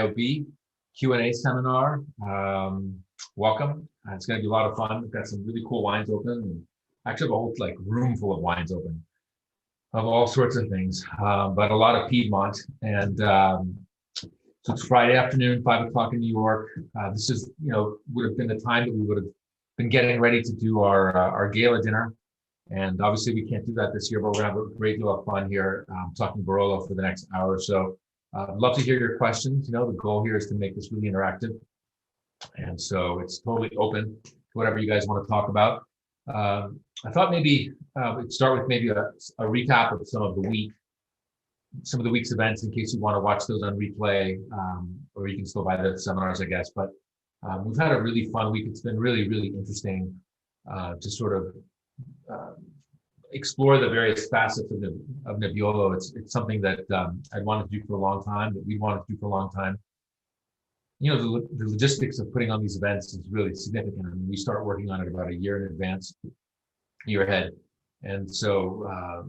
BYOB Q&A seminar. Welcome. It's going to be a lot of fun. We've got some really cool wines open. And actually, have a whole room full of wines open of all sorts of things, but a lot of Piedmont. And so it's Friday afternoon, 5 o'clock in New York. This is, would have been the time that we would have been getting ready to do our gala dinner. And obviously we can't do that this year, but we're gonna have a great deal of fun here talking Barolo for the next hour or so. I'd love to hear your questions. The goal here is to make this really interactive. And so it's totally open to whatever you guys want to talk about. I thought maybe we'd start with maybe a recap of some of the week's events in case you want to watch those on replay, or you can still buy the seminars, I guess. But we've had a really fun week. It's been really, really interesting to sort of explore the various facets of Nebbiolo. It's something that I'd wanted to do for a long time, that we wanted to do for a long time. The logistics of putting on these events is really significant. I mean, we start working on it about a year in advance, year ahead. And so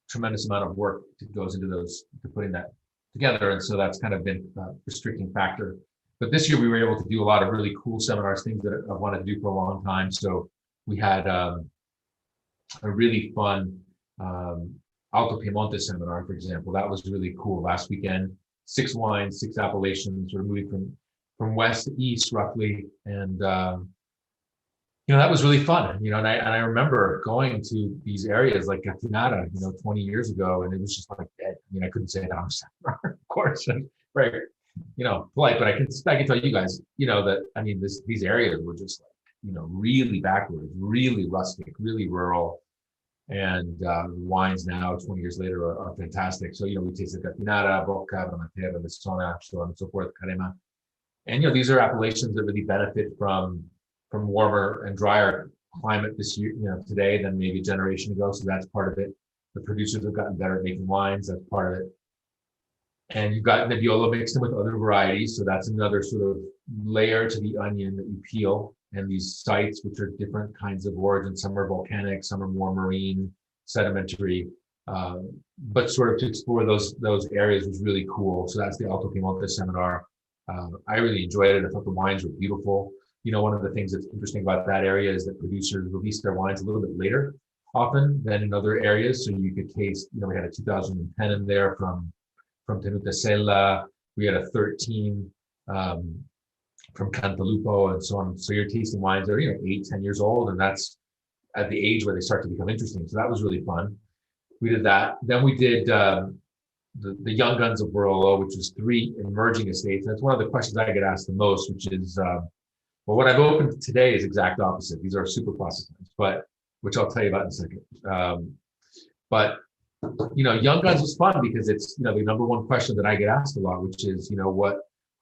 tremendous amount of work goes into to putting that together. And so that's kind of been a restricting factor. But this year we were able to do a lot of really cool seminars, things that I've wanted to do for a long time. So we had a really fun Alto Piemonte seminar, for example. That was really cool last weekend. 6 wines, 6 appellations, sort of moving from west to east roughly. And that was really fun. And I remember going to these areas like Gattinara, 20 years ago, and it was just like dead. I couldn't say it on a seminar, of course, right? Polite, but I can tell you guys, that these areas were just like, really backwards, really rustic, really rural. And wines now, 20 years later, are fantastic. So, we tasted Gattinara, Bocca, Matera, Lessona, so on and so forth, Carema. And, these are appellations that really benefit from warmer and drier climate this year, today than maybe a generation ago. So that's part of it. The producers have gotten better at making wines. That's part of it. And you've got Nebbiolo mixed in with other varieties. So that's another sort of layer to the onion that you peel. And these sites, which are different kinds of origin, some are volcanic, some are more marine, sedimentary, but sort of to explore those areas was really cool. So that's the Alto Piemonte seminar. I really enjoyed it. I thought the wines were beautiful. One of the things that's interesting about that area is that producers release their wines a little bit later, often than in other areas. So you could taste, we had a 2010 in there from Tenuta Sella. We had a 13 from Cantalupo and so on. So you're tasting wines that are 8, 10 years old, and that's at the age where they start to become interesting. So that was really fun. We did that. Then we did the Young Guns of Barolo, which is 3 emerging estates. That's one of the questions I get asked the most, which is, well, what I've opened today is exact opposite. These are super classic wines, which I'll tell you about in a second. But Young Guns was fun because it's the number one question that I get asked a lot, which is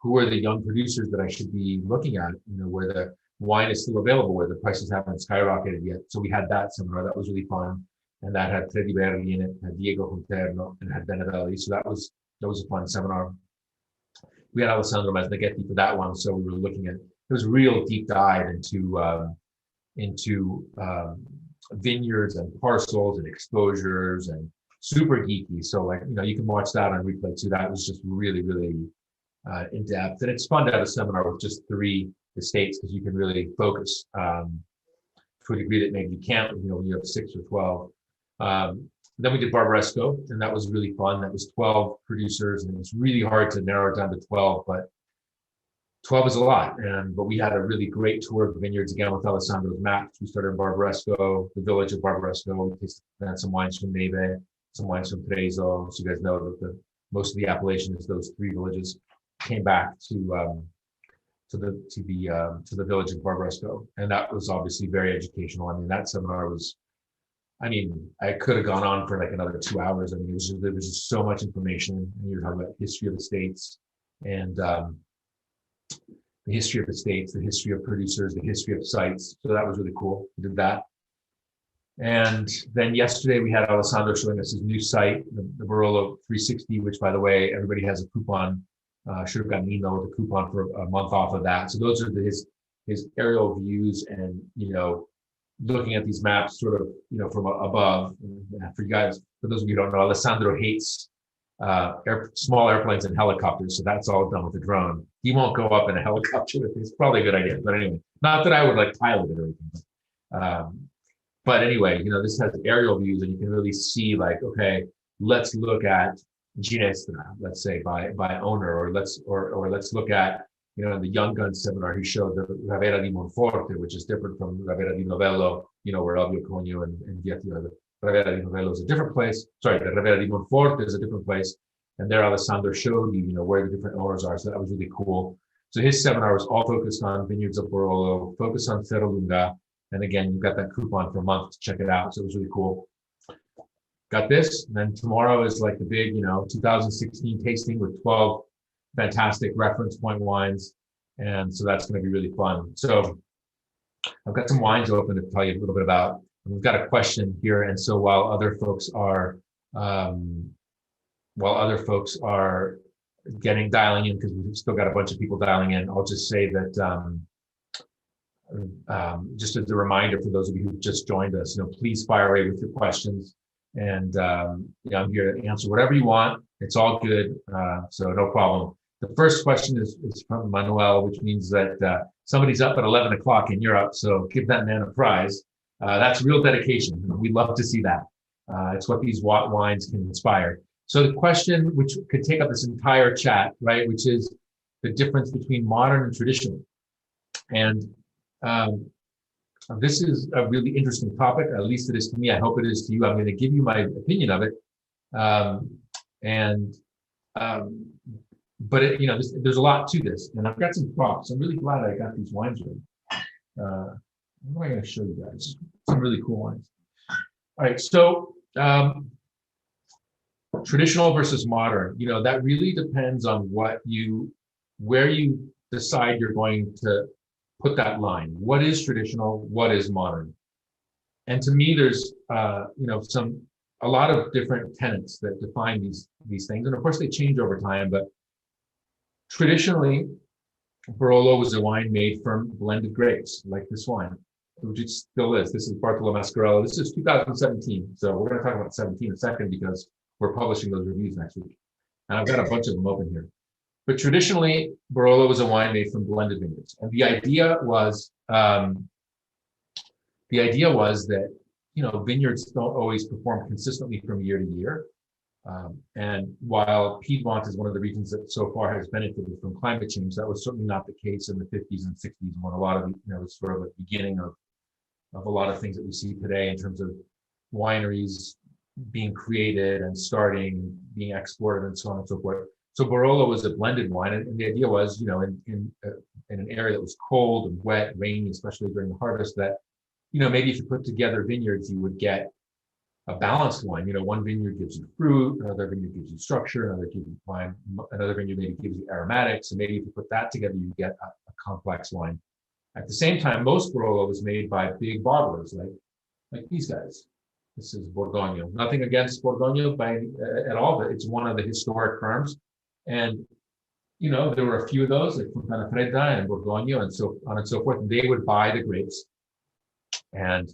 who are the young producers that I should be looking at? Where the wine is still available, where the prices haven't skyrocketed yet. So we had that seminar. That was really fun, and that had Freddy Berli in it, had Diego Conterno, and had Benedelli. So that was a fun seminar. We had Alessandro Masnaghetti for that one. So we were looking at, it was a real deep dive into vineyards and parcels and exposures and super geeky. So you can watch that on replay too. That was just really, really in depth. And it's fun to have a seminar with just 3 estates because you can really focus to a degree that maybe you can't, when you have 6 or 12. Then we did Barbaresco, and that was really fun. That was 12 producers, and it was really hard to narrow it down to 12, but 12 is a lot. But we had a really great tour of the vineyards again with Alessandro's maps. We started in Barbaresco, the village of Barbaresco. We tasted some wines from Neve, some wines from Treviso. So you guys know that most of the appellation is those 3 villages. Came back to the village of Barbaresco, and that was obviously very educational. That seminar was, I could have gone on for like another 2 hours. There was just so much information. And you're talking about history of the states and the history of the states, the history of producers, the history of sites. So that was really cool. We did that. And then yesterday we had Alessandro showing us his new site, the Barolo 360, which, by the way, everybody has a coupon. Should have gotten an email with a coupon for a month off of that. So those are his aerial views, and looking at these maps sort of from above. For you guys, for those of you who don't know, Alessandro hates small airplanes and helicopters. So that's all done with a drone. He won't go up in a helicopter with it. It's probably a good idea. But anyway, not that I would like pilot it or anything. But anyway, this has aerial views and you can really see like, okay, let's look at Ginestra, let's say by owner, or let's look at, in the Young Gun seminar, he showed the Ravera di Monforte, which is different from Ravera di Novello, where Elvio Conio and Vietti are. The Ravera di Novello is a different place. Sorry, the Ravera di Monforte is a different place. And there Alessandro showed you, where the different owners are. So that was really cool. So his seminar was all focused on vineyards of Barolo, focused on Serralunga. And again, you've got that coupon for a month to check it out. So it was really cool. Got this. And then tomorrow is like the big, 2016 tasting with 12 fantastic reference point wines. And so that's going to be really fun. So I've got some wines open to tell you a little bit about. We've got a question here. And so while other folks are dialing in, because we've still got a bunch of people dialing in, I'll just say that just as a reminder for those of you who just joined us, please fire away with your questions. And I'm here to answer whatever you want. It's all good. So no problem. The first question is from Manuel, which means that somebody's up at 11 o'clock in Europe. So give that man a prize. That's real dedication. We love to see that. It's what these wines can inspire. So the question, which could take up this entire chat, right, which is the difference between modern and traditional. And this is a really interesting topic, at least it is to me. I hope it is to you. I'm going to give you my opinion of it. But there's a lot to this, and I've got some props. I'm really glad I got these wines ready. What am I going to show you guys? Some really cool wines. All right, so traditional versus modern. That really depends on where you decide you're going to put that line. What is traditional? What is modern? And to me, there's a lot of different tenets that define these things, and of course they change over time. But traditionally, Barolo was a wine made from blended grapes, like this wine, which it still is. This is Bartolo Mascarello. This is 2017. So we're going to talk about 17 in a second because we're publishing those reviews next week. And I've got a bunch of them open here. But traditionally, Barolo was a wine made from blended vineyards. And the idea was that, vineyards don't always perform consistently from year to year. And while Piedmont is one of the regions that so far has benefited from climate change, that was certainly not the case in the 50s and 60s, when a lot of, it's sort of the beginning of a lot of things that we see today in terms of wineries being created and starting, being exported, and so on and so forth. So Barolo was a blended wine, and the idea was, in an area that was cold and wet, rainy, especially during the harvest, that, maybe if you put together vineyards, you would get a balanced wine. One vineyard gives you fruit, another vineyard gives you structure, another gives you wine, another vineyard maybe gives you aromatics, and maybe if you put that together, you get a complex wine. At the same time, most Barolo was made by big bottlers, like these guys. This is Borgogno. Nothing against Borgogno at all, but it's one of the historic firms. And, there were a few of those, like Fontana Fredda and Borgogno and so on and so forth. And they would buy the grapes. And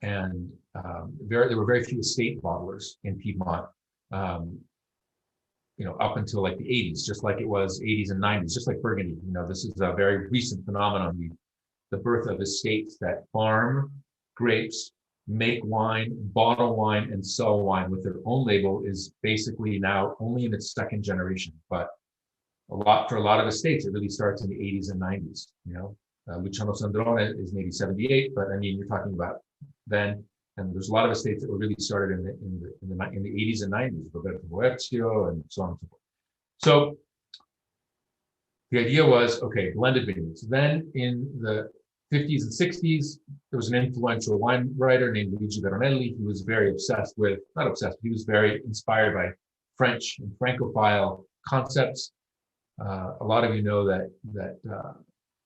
there were very few estate bottlers in Piedmont, up until like the 80s, just like it was 80s and 90s, just like Burgundy. This is a very recent phenomenon, the birth of estates that farm grapes, make wine, bottle wine, and sell wine with their own label is basically now only in its second generation. But for a lot of estates, it really starts in the 80s and 90s. Luciano Sandrone is maybe 78, but I mean, you're talking about then. And there's a lot of estates that were really started in the 80s and 90s, Roberto Boercio and so on and so forth. So the idea was, okay, blended vineyards. Then in the 50s and 60s, there was an influential wine writer named Luigi Veronelli. He was very he was very inspired by French and Francophile concepts. A lot of you know that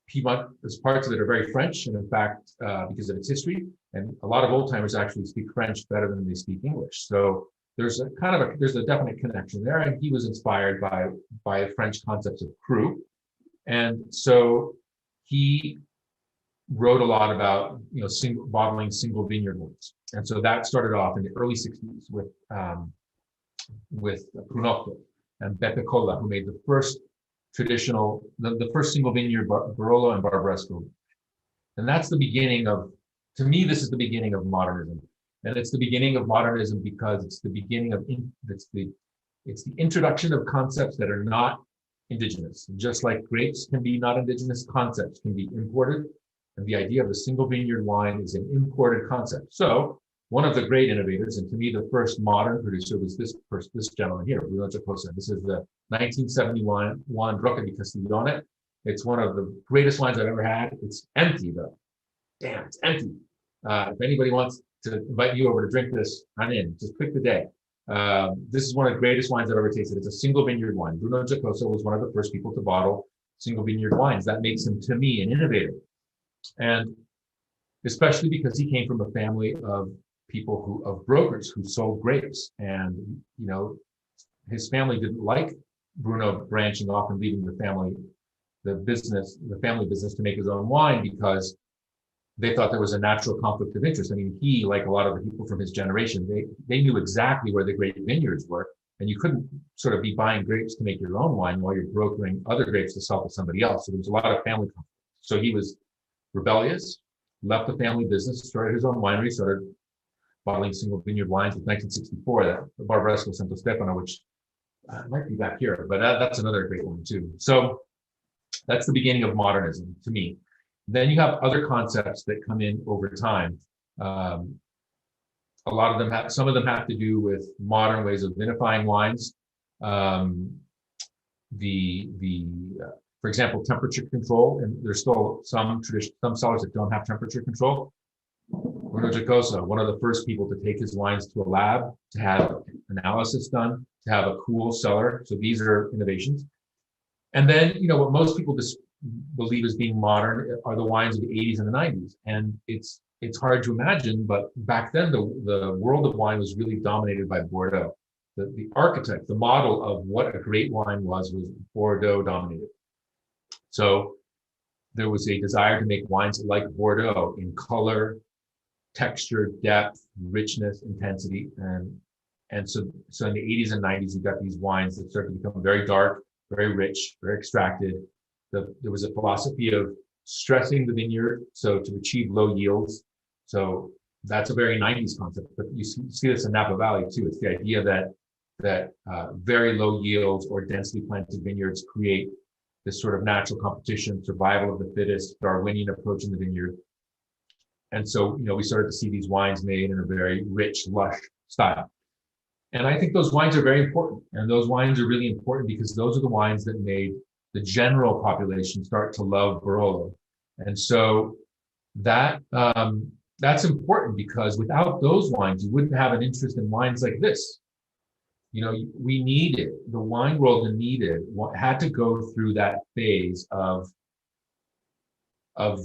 Piedmont, there's parts of it are very French, and in fact, because of its history, and a lot of old timers actually speak French better than they speak English. So there's a definite connection there, and he was inspired by French concepts of cru, and so he wrote a lot about bottling single vineyard wines, and so that started off in the early 60s with with Prunotto and Beppe Colla, who made the first the first single vineyard, Barolo and Barbaresco. And that's the beginning of, to me, this is the beginning of modernism. And it's the beginning of modernism because it's the beginning of, it's the introduction of concepts that are not indigenous. Just like grapes can be not indigenous, concepts can be imported. And the idea of a single vineyard wine is an imported concept. So one of the great innovators, and to me, the first modern producer was this gentleman here, Bruno Giacosa. This is the 1971 Rocca di Castiglione. It's one of the greatest wines I've ever had. It's empty though. Damn, it's empty. If anybody wants to invite you over to drink this, I'm in. Just pick the day. This is one of the greatest wines I've ever tasted. It's a single vineyard wine. Bruno Giacosa was one of the first people to bottle single vineyard wines. That makes him, to me, an innovator. And especially because he came from a family of people of brokers who sold grapes. And, you know, his family didn't like Bruno branching off and leaving the family business to make his own wine because they thought there was a natural conflict of interest. I mean, he, like a lot of the people from his generation, they knew exactly where the great vineyards were, and you couldn't sort of be buying grapes to make your own wine while you're brokering other grapes to sell to somebody else. So there was a lot of family conflict. So he was rebellious, left the family business, started his own winery, started bottling single vineyard wines with 1964, the Barbaresco Santo Stefano, which might be back here, but that's another great one too. So that's the beginning of modernism to me. Then you have other concepts that come in over time. A lot of them some of them have to do with modern ways of vinifying wines. For example, temperature control, and there's still some cellars that don't have temperature control. Bruno Giacosa, one of the first people to take his wines to a lab, to have analysis done, to have a cool cellar. So these are innovations. And then, you know, what most people believe as being modern are the wines of the 80s and the 90s. And it's hard to imagine, but back then the world of wine was really dominated by Bordeaux. The archetype, the model of what a great wine was Bordeaux dominated. So there was a desire to make wines like Bordeaux in color, texture, depth, richness, intensity. And so in the 80s and 90s, you got these wines that started to become very dark, very rich, very extracted. There was a philosophy of stressing the vineyard, so to achieve low yields. So that's a very 90s concept, but you see this in Napa Valley too. It's the idea that very low yields or densely planted vineyards create this sort of natural competition, survival of the fittest, Darwinian approach in the vineyard. And so, you know, we started to see these wines made in a very rich, lush style. And I think those wines are very important. And those wines are really important because those are the wines that made the general population start to love Barolo. And so that's important because without those wines, you wouldn't have an interest in wines like this. You know, the wine world had to go through that phase of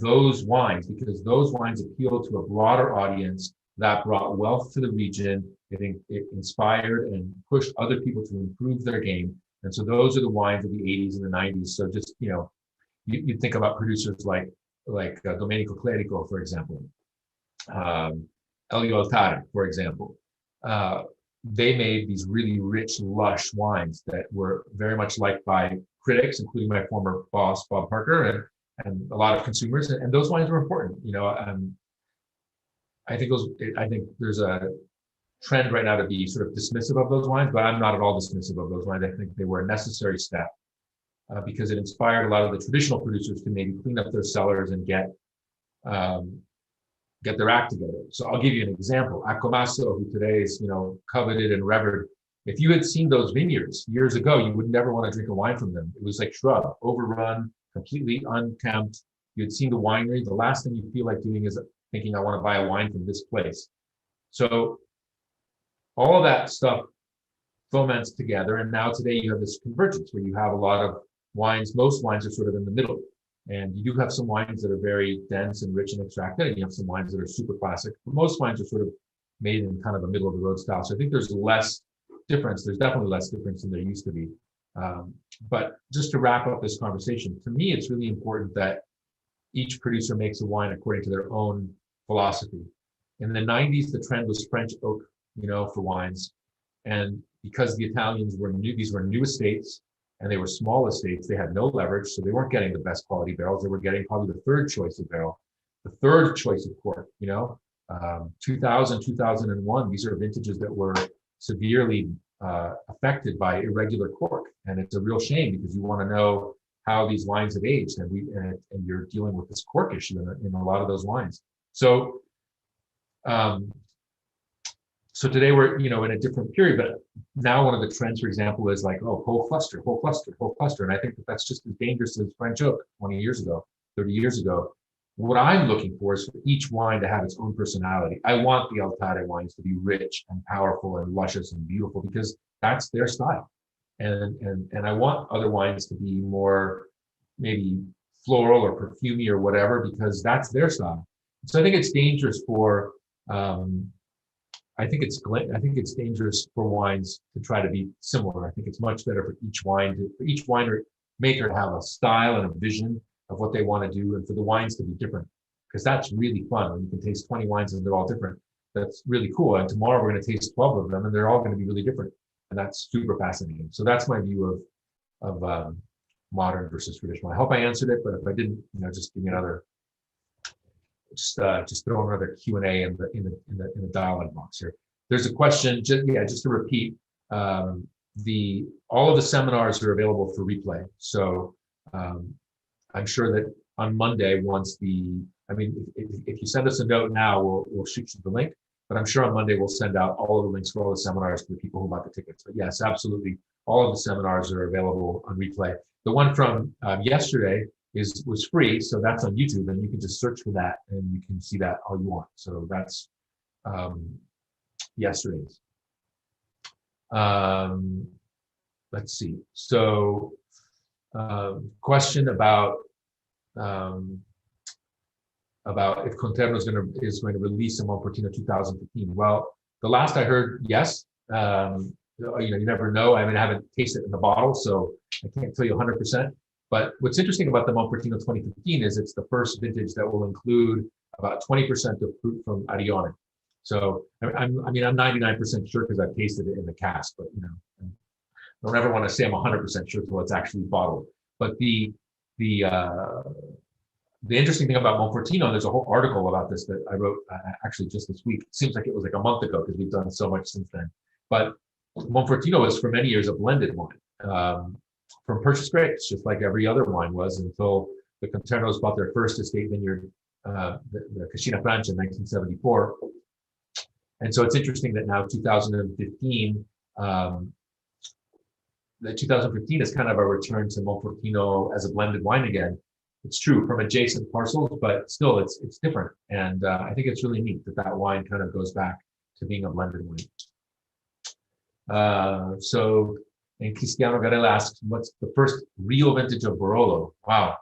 those wines because those wines appealed to a broader audience that brought wealth to the region. It inspired and pushed other people to improve their game. And so those are the wines of the 80s and the 90s. So just, you know, you think about producers like Domenico Clerico, for example, Elio Altare, for example. They made these really rich, lush wines that were very much liked by critics, including my former boss, Bob Parker, and a lot of consumers. And those wines were important. You know, I think there's a trend right now to be sort of dismissive of those wines, but I'm not at all dismissive of those wines. I think they were a necessary step because it inspired a lot of the traditional producers to maybe clean up their cellars and get their act together. So I'll give you an example. Accomasso, who today is, you know, coveted and revered. If you had seen those vineyards years ago, you would never want to drink a wine from them. It was like shrub, overrun, completely unkempt. You had seen the winery. The last thing you feel like doing is thinking, I want to buy a wine from this place. So all of that stuff foments together. And now today you have this convergence where you have a lot of wines. Most wines are sort of in the middle. And you do have some wines that are very dense and rich and extracted, and you have some wines that are super classic. But most wines are sort of made in kind of a middle of the road style. So I think there's less difference. There's definitely less difference than there used to be. But just to wrap up this conversation, to me, it's really important that each producer makes a wine according to their own philosophy. In the 90s, the trend was French oak, you know, for wines. And because the Italians were new, these were new estates and they were small estates, they had no leverage, so they weren't getting the best quality barrels. They were getting probably the third choice of barrel, the third choice of cork, 2000, 2001, these are vintages that were severely affected by irregular cork. And it's a real shame because you want to know how these wines have aged, and you're dealing with this cork issue in a lot of those wines. So, so today we're, in a different period, but now one of the trends, for example, is like, oh, whole cluster, whole cluster, whole cluster. And I think that that's just as dangerous as French oak 20 years ago, 30 years ago. What I'm looking for is for each wine to have its own personality. I want the Altare wines to be rich and powerful and luscious and beautiful because that's their style. And I want other wines to be more maybe floral or perfumey or whatever, because that's their style. So I think it's dangerous for, I think it's dangerous for wines to try to be similar. I think it's much better for each wine maker to have a style and a vision of what they want to do, and for the wines to be different, because that's really fun when you can taste 20 wines and they're all different. That's really cool. And tomorrow we're going to taste 12 of them and they're all going to be really different. And that's super fascinating. So that's my view of modern versus traditional. I hope I answered it, but if I didn't, just give me another, just throw another Q&A in the dialogue box here. There's a question, just to repeat, all of the seminars are available for replay. So I'm sure that on Monday, if you send us a note now, we'll shoot you the link. But I'm sure on Monday we'll send out all of the links for all the seminars to the people who bought the tickets. But yes, absolutely, all of the seminars are available on replay. The one from yesterday was free, so that's on YouTube, and you can just search for that, and you can see that all you want. So that's yesterday's. Let's see. So, question about if Conterno is going to release a Monfortino 2015. Well, the last I heard, yes. You never know. I haven't tasted it in the bottle, so I can't tell you 100%. But what's interesting about the Monfortino 2015 is it's the first vintage that will include about 20% of fruit from Arione. So I'm 99% sure because I've tasted it in the cask, but I don't ever want to say I'm 100% sure until it's actually bottled. But the interesting thing about Monfortino, there's a whole article about this that I wrote actually just this week. It seems like it was like a month ago because we've done so much since then. But Monfortino was for many years a blended wine from purchased grapes, just like every other wine was, until the Conternos bought their first estate vineyard, the Cascina Francia, in 1974. And so it's interesting that now 2015, the 2015 is kind of a return to Monfortino as a blended wine again. It's true from adjacent parcels, but still it's different. And I think it's really neat that wine kind of goes back to being a blended wine. And Cristiano Garella asks, what's the first real vintage of Barolo? Wow.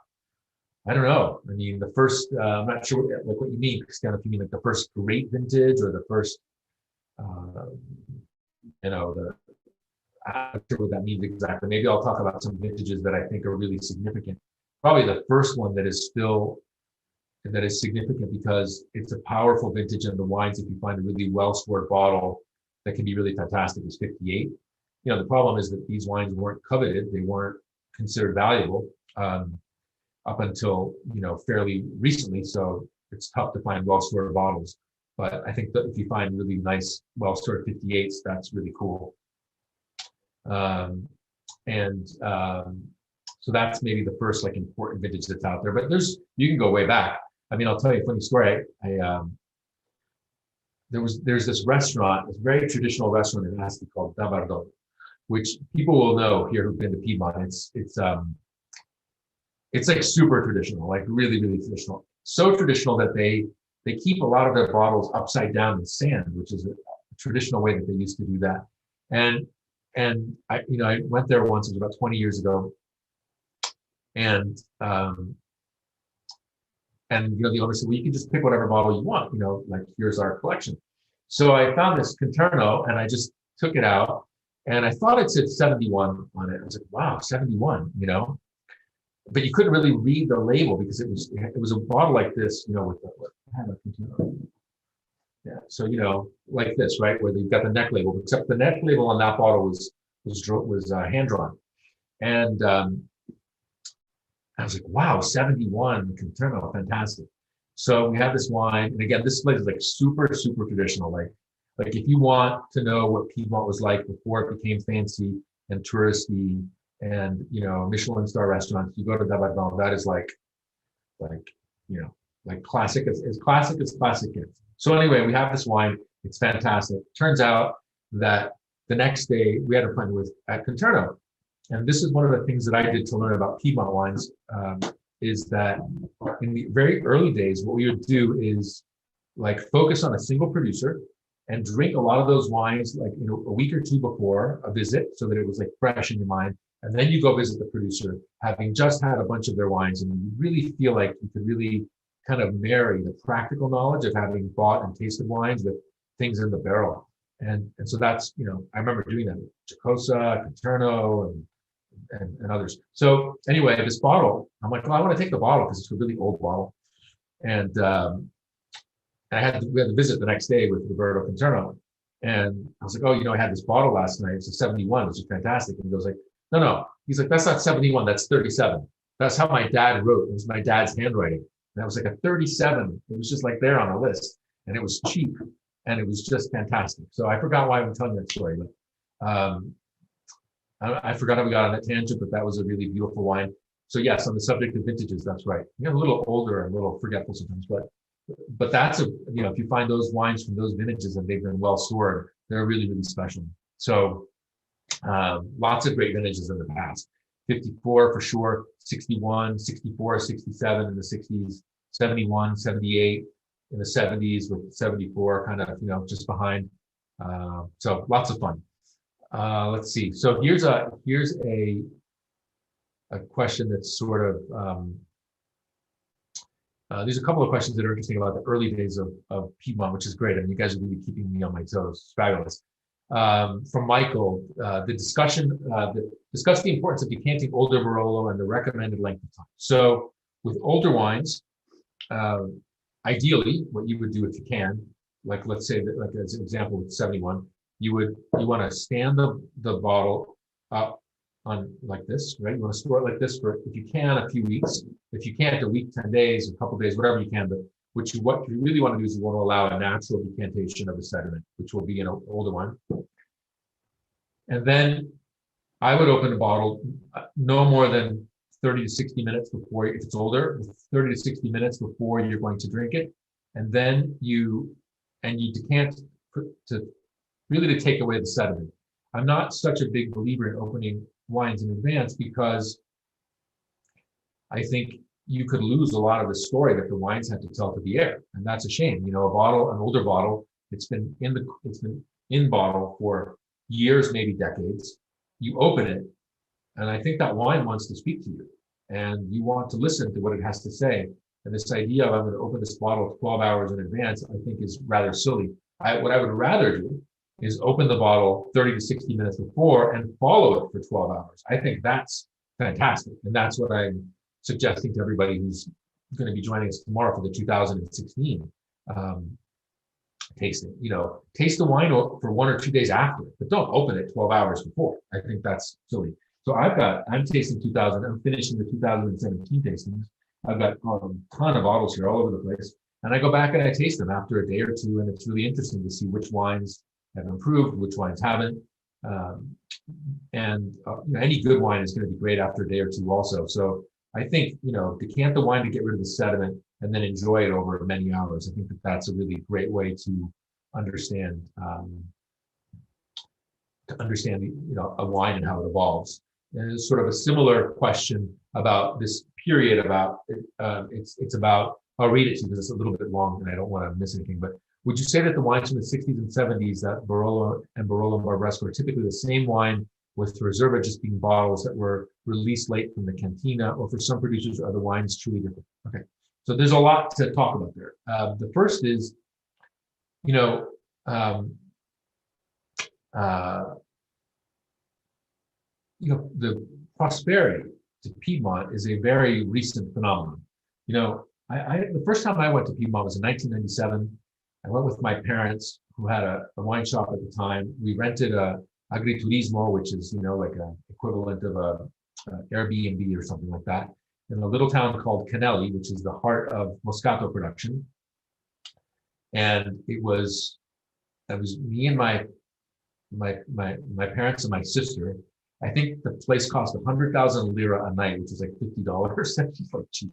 I don't know. The first, I'm not sure what you mean, Cristiano, if you mean like the first great vintage or the first, I'm not sure what that means exactly. Maybe I'll talk about some vintages that I think are really significant. Probably the first one that is significant because it's a powerful vintage, and the wines, if you find a really well-scored bottle that can be really fantastic, is 58. The problem is that these wines weren't coveted. They weren't considered valuable up until, fairly recently. So it's tough to find well-scored bottles. But I think that if you find really nice, well-scored 58s, that's really cool. So that's maybe the first important vintage that's out there. But you can go way back. I'll tell you a funny story. There's this restaurant, this very traditional restaurant in Asti called Da Barolo, which people will know here who've been to Piedmont. It's like super traditional, like really, really traditional. So traditional that they keep a lot of their bottles upside down in sand, which is a traditional way that they used to do that. And I went there once, it was about 20 years ago. And the owner said, well, you can just pick whatever bottle you want, here's our collection. So I found this Conterno and I just took it out and I thought it said 71 on it. I was like, wow, 71, but you couldn't really read the label because it was a bottle like this, with the, Yeah. So, like this, right, where you've got the neck label, except the neck label on that bottle was hand drawn, and I was like, wow, 71 Conterno, fantastic. So we have this wine, and again, this place is like super, super traditional. Like if you want to know what Piedmont was like before it became fancy and touristy, and Michelin star restaurants, you go to Dabadon, that is like like classic as classic as classic gets. So anyway, we have this wine. It's fantastic. Turns out that the next day we had a appointment with at Conterno, and this is one of the things that I did to learn about Piedmont wines. Is that in the very early days, what we would do is like focus on a single producer and drink a lot of those wines like a week or two before a visit, so that it was like fresh in your mind. And then you go visit the producer, having just had a bunch of their wines, and you really feel like you could really kind of marry the practical knowledge of having bought and tasted wines with things in the barrel. And so that's, I remember doing that with Giacosa, Conterno, and others. So anyway, this bottle, I'm like, well, I want to take the bottle because it's a really old bottle. And we had to visit the next day with Roberto Conterno. And I was like, oh, I had this bottle last night. It's a 71, which is fantastic. And he goes like, no. He's like, that's not 71, that's 37. That's how my dad wrote. It was my dad's handwriting. And that was like a 37. It was just like there on the list. And it was cheap. And it was just fantastic. So I forgot why I'm telling that story. But I forgot how we got on that tangent, but that was a really beautiful wine. So yes, on the subject of vintages, that's right. A little older and a little forgetful sometimes, but that's if you find those wines from those vintages and they've been well stored, they're really, really special. So lots of great vintages in the past. 54 for sure, 61, 64, 67 in the 60s, 71, 78 in the 70s, with 74 kind of, just behind. So lots of fun. Let's see. So here's a question that's sort of, there's a couple of questions that are interesting about the early days of Piedmont, which is great. I mean, you guys are really keeping me on my toes. It's fabulous. From Michael, discuss the importance of decanting older Barolo and the recommended length of time. So with older wines, ideally, what you would do if you can, like let's say that, like as an example with 71, you want to stand the bottle up on like this, right? You want to store it like this for, if you can, a few weeks. If you can't, a week, 10 days, a couple days, whatever you can. But what you really want to do is you want to allow a natural decantation of the sediment, which will be an older one. And then I would open the bottle no more than 30 to 60 minutes before, if it's older, 30 to 60 minutes before you're going to drink it. And then you decant to really take away the sediment. I'm not such a big believer in opening wines in advance because I think you could lose a lot of the story that the wines had to tell to the air, and that's a shame. An older bottle, it's been in bottle for years, maybe decades. You open it, and I think that wine wants to speak to you, and you want to listen to what it has to say. And this idea of I'm going to open this bottle 12 hours in advance, I think is rather silly. What I would rather do is open the bottle 30 to 60 minutes before and follow it for 12 hours. I think that's fantastic. And that's what I'm suggesting to everybody who's going to be joining us tomorrow for the 2016 tasting. Taste the wine for 1 or 2 days after, but don't open it 12 hours before. I think that's silly. So I'm tasting I'm finishing the 2017 tastings. I've got a ton of bottles here all over the place. And I go back and I taste them after a day or two. And it's really interesting to see which wines have improved, which wines haven't. Any good wine is going to be great after a day or two also. So I think, decant the wine to get rid of the sediment and then enjoy it over many hours. I think that's a really great way to understand, a wine and how it evolves. And there's sort of a similar question about this period it's about, I'll read it to you because it's a little bit long and I don't want to miss anything, but would you say that the wines from the 60s and 70s, that Barolo and Barbaresco, are typically the same wine, with Reserva just being bottles that were released late from the cantina, or for some producers are the wines truly different? Okay, so there's a lot to talk about there. The first is, the prosperity to Piedmont is a very recent phenomenon. The first time I went to Piedmont was in 1997. I went with my parents who had a wine shop at the time. We rented a agriturismo, which is, like a equivalent of a Airbnb or something like that, in a little town called Canelli, which is the heart of Moscato production. And it was me and my parents and my sister. I think the place cost 100,000 lira a night, which is like $50. That's just like cheap.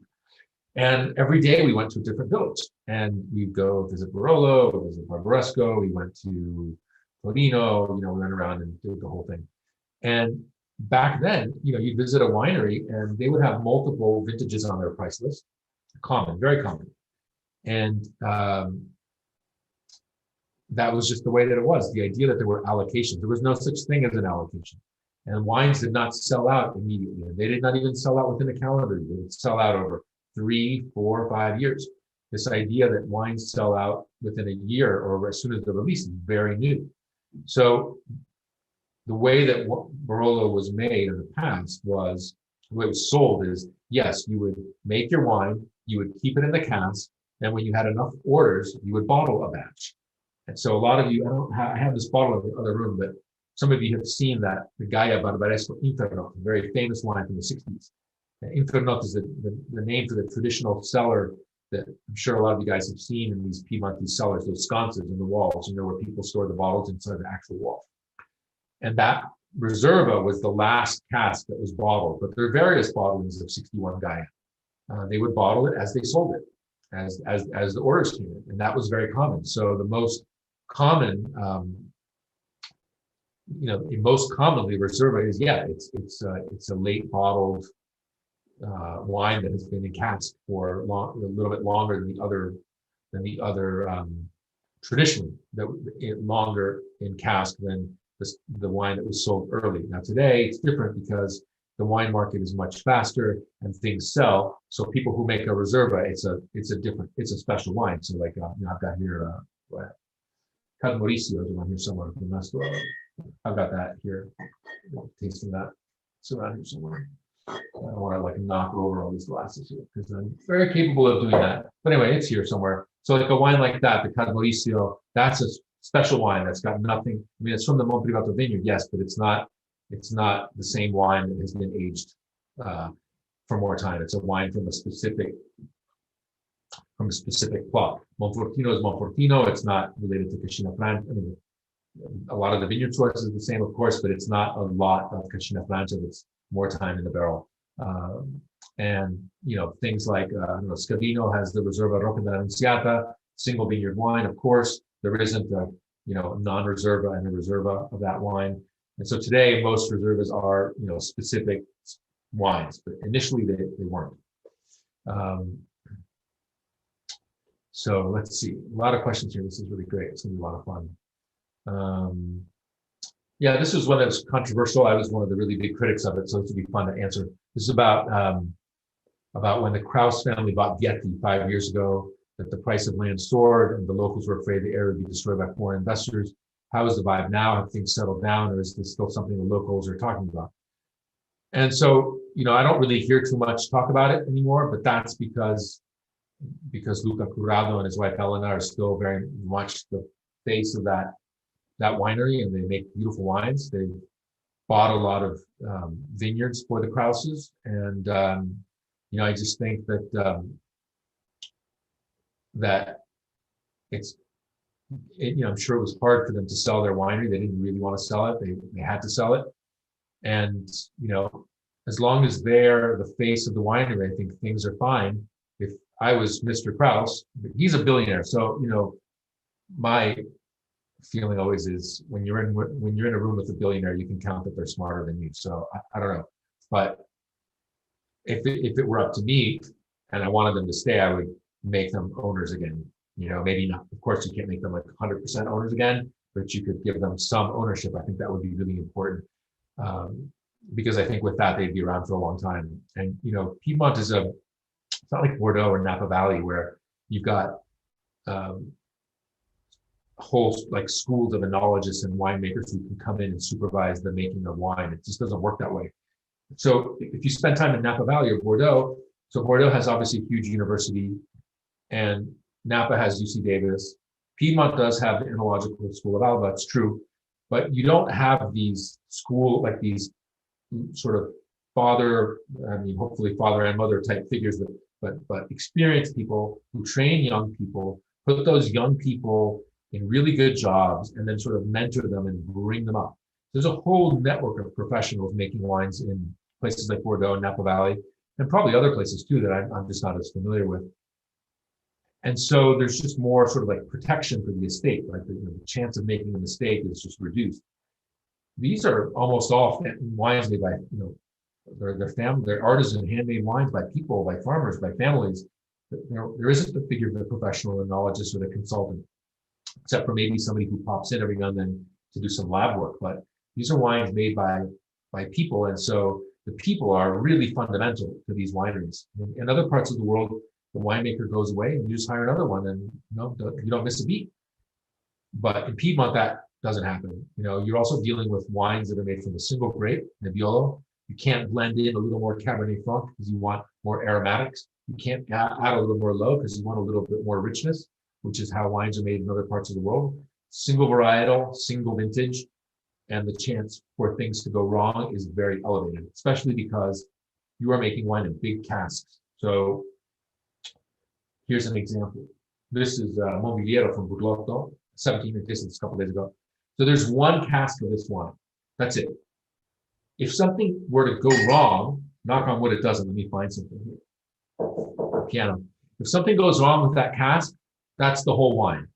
And every day we went to a different village, and we'd go visit Barolo, visit Barbaresco. We went to Torino. We went around and did the whole thing. And back then, you'd visit a winery, and they would have multiple vintages on their price list. Common, very common. And that was just the way that it was. The idea that there were allocations. There was no such thing as an allocation. And wines did not sell out immediately. And they did not even sell out within a calendar year. They would sell out over 3, 4, 5 years. This idea that wines sell out within a year or as soon as they're released is very new. So the way that Barolo was made in the past was, the way it was sold is, yes, you would make your wine, you would keep it in the cask, and when you had enough orders, you would bottle a batch. And so a lot of you, I have this bottle in the other room, but some of you have seen that, the Gaia Barbaresco Inferno, a very famous wine from the 60s. Inferno is the name for the traditional cellar that I'm sure a lot of you guys have seen in these Piedmontese cellars, those sconces in the walls, where people store the bottles inside the actual wall. And that Riserva was the last cask that was bottled, but there are various bottlings of 61 Gaia. They would bottle it as they sold it, as the orders came in, and that was very common. So the most common, most commonly Reserva is, it's a late bottled wine that has been in cask for a little bit longer than the other traditionally, longer in cask than the wine that was sold early. Now today it's different because the wine market is much faster and things sell. So people who make a Reserva, it's a special wine. So like I've got here Mauricio is one here somewhere from Mesto. I've got that here, tasting that. It's around here somewhere. I don't want to knock over all these glasses here because I'm very capable of doing that. But anyway, it's here somewhere. So like a wine like that, the Mauricio, that's a special wine that's got nothing. I mean, it's from the Monte Vineyard, yes, but it's not the same wine that has been aged for more time. It's a wine from a specific plot. Monfortino is Monfortino. It's not related to Cascina Francia. I mean, a lot of the vineyard choices are the same, of course, but it's not a lot of Cascina Francia that's more time in the barrel. And things like Scavino has the Reserva Rocca dell'Annunziata, single vineyard wine. Of course, there isn't a non-Reserva and a Reserva of that wine. And so today, most Reservas are specific wines, but initially they weren't. So let's see, a lot of questions here. This is really great. It's gonna be a lot of fun. Yeah, this was one that was controversial. I was one of the really big critics of it, so this would be fun to answer. This is about when the Kraus family bought Vietti 5 years ago, that the price of land soared and the locals were afraid the area would be destroyed by foreign investors. How is the vibe now? Have things settled down, or is this still something the locals are talking about? And so, I don't really hear too much talk about it anymore, but that's because Luca Curado and his wife Elena are still very much the face of that winery, and they make beautiful wines. They've bought a lot of vineyards for the Krauses, and I just think that I'm sure it was hard for them to sell their winery. They didn't really want to sell it. They had to sell it, and as long as they're the face of the winery, I think things are fine. If I was Mr. Kraus, he's a billionaire, so my feeling always is when you're in a room with a billionaire, you can count that they're smarter than you. So I don't know, but if it were up to me and I wanted them to stay, I would make them owners again. Maybe not. Of course, you can't make them like 100% owners again, but you could give them some ownership. I think that would be really important because I think with that they'd be around for a long time. And Piedmont is it's not like Bordeaux or Napa Valley where you've got whole schools of enologists and winemakers who can come in and supervise the making of wine. It just doesn't work that way. So if you spend time in Napa Valley or Bordeaux, so Bordeaux has obviously a huge university, and Napa has UC Davis, Piedmont does have the Enological School of Alba, it's true, but you don't have these like these sort of hopefully father and mother type figures, but experienced people who train young people, put those young people in really good jobs, and then sort of mentor them and bring them up. There's a whole network of professionals making wines in places like Bordeaux and Napa Valley, and probably other places too that I'm just not as familiar with. And so there's just more sort of like protection for the estate, like the chance of making a mistake is just reduced. These are almost all wines made by, they're artisan handmade wines by people, by farmers, by families. There isn't the figure of the professional enologist or the consultant, except for maybe somebody who pops in every now and then to do some lab work. But these are wines made by people, and so the people are really fundamental to these wineries. In other parts of the world, the winemaker goes away and you just hire another one, and you don't miss a beat. But in Piedmont, that doesn't happen. You're also dealing with wines that are made from a single grape, Nebbiolo. You can't blend in a little more Cabernet Franc because you want more aromatics. You can't add a little more low because you want a little bit more richness, which is how wines are made in other parts of the world. Single varietal, single vintage, and the chance for things to go wrong is very elevated, especially because you are making wine in big casks. So here's an example. This is Mobiliero from Burlotto, 17, I tasted this a couple days ago. So there's one cask of this wine. That's it. If something were to go wrong, knock on wood, it doesn't. Let me find something here. Piano. If something goes wrong with that cask, that's the whole wine.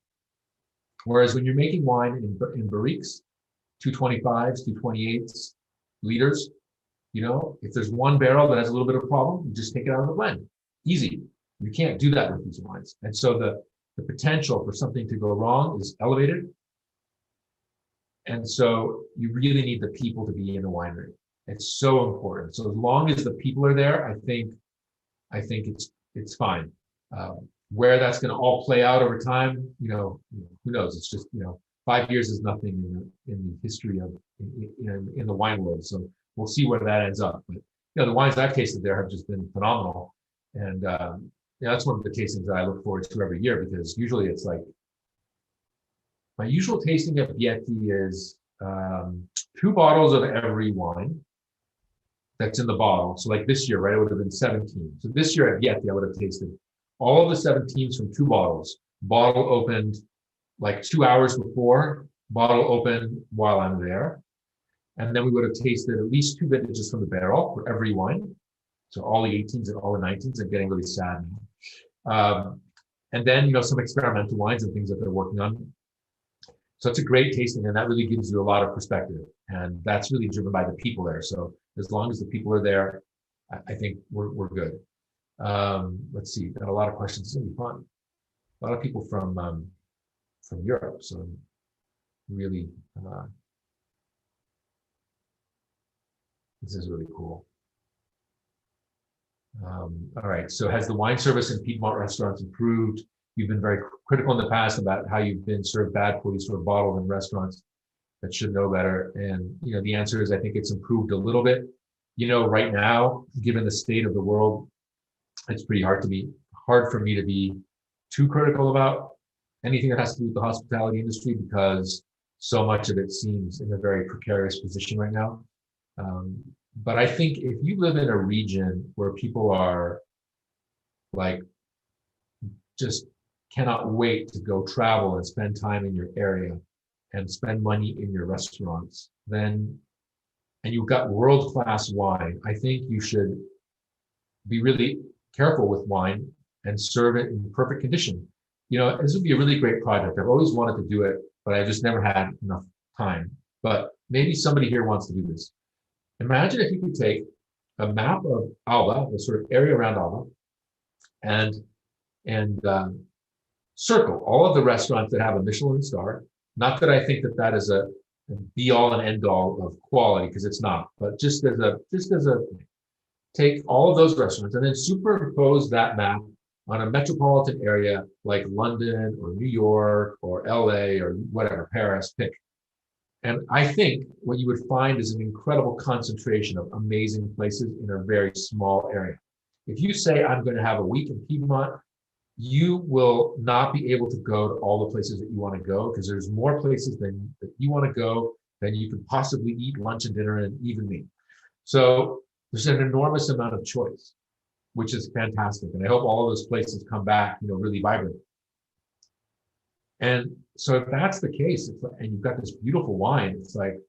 Whereas when you're making wine in barriques, 225s, 228s liters, if there's one barrel that has a little bit of problem, you just take it out of the blend. Easy. You can't do that with these wines. And so the potential for something to go wrong is elevated. And so you really need the people to be in the winery. It's so important. So as long as the people are there, I think it's fine. Where that's going to all play out over time, who knows? It's just 5 years is nothing in the history of in the wine world. So we'll see where that ends up. But the wines I've tasted there have just been phenomenal, and that's one of the tastings that I look forward to every year, because usually it's like my usual tasting at Vietti is 2 bottles of every wine that's in the bottle. So like this year, right, it would have been 17. So this year at Vietti, I would have tasted all of the 17s from 2 bottles. Bottle opened like 2 hours before, bottle opened while I'm there. And then we would have tasted at least 2 vintages from the barrel for every wine. So all the 18s and all the 19s. I'm getting really sad now. And then, some experimental wines and things that they're working on. So it's a great tasting, and that really gives you a lot of perspective. And that's really driven by the people there. So as long as the people are there, I think we're good. Let's see, got a lot of questions. It's gonna be fun. A lot of people from Europe, so really, this is really cool. All right, so has the wine service in Piedmont restaurants improved? You've been very critical in the past about how you've been served bad food, sort of bottled in restaurants that should know better. And, the answer is I think it's improved a little bit. Right now, given the state of the world, it's pretty hard for me to be too critical about anything that has to do with the hospitality industry, because so much of it seems in a very precarious position right now. But I think if you live in a region where people are like just cannot wait to go travel and spend time in your area and spend money in your restaurants, and you've got world-class wine, I think you should be really careful with wine and serve it in perfect condition. This would be a really great project. I've always wanted to do it, but I just never had enough time. But maybe somebody here wants to do this. Imagine if you could take a map of Alba, the sort of area around Alba, and circle all of the restaurants that have a Michelin star. Not that I think that is a be all and end all of quality, because it's not, but just as a take all of those restaurants and then superimpose that map on a metropolitan area like London or New York or LA or whatever, Paris, pick. And I think what you would find is an incredible concentration of amazing places in a very small area. If you say, I'm going to have a week in Piedmont, you will not be able to go to all the places that you want to go because there's more places than that you want to go than you could possibly eat lunch and dinner and even meat. So there's an enormous amount of choice, which is fantastic. And I hope all those places come back, really vibrant. And so if that's the case, and you've got this beautiful wine, it's like,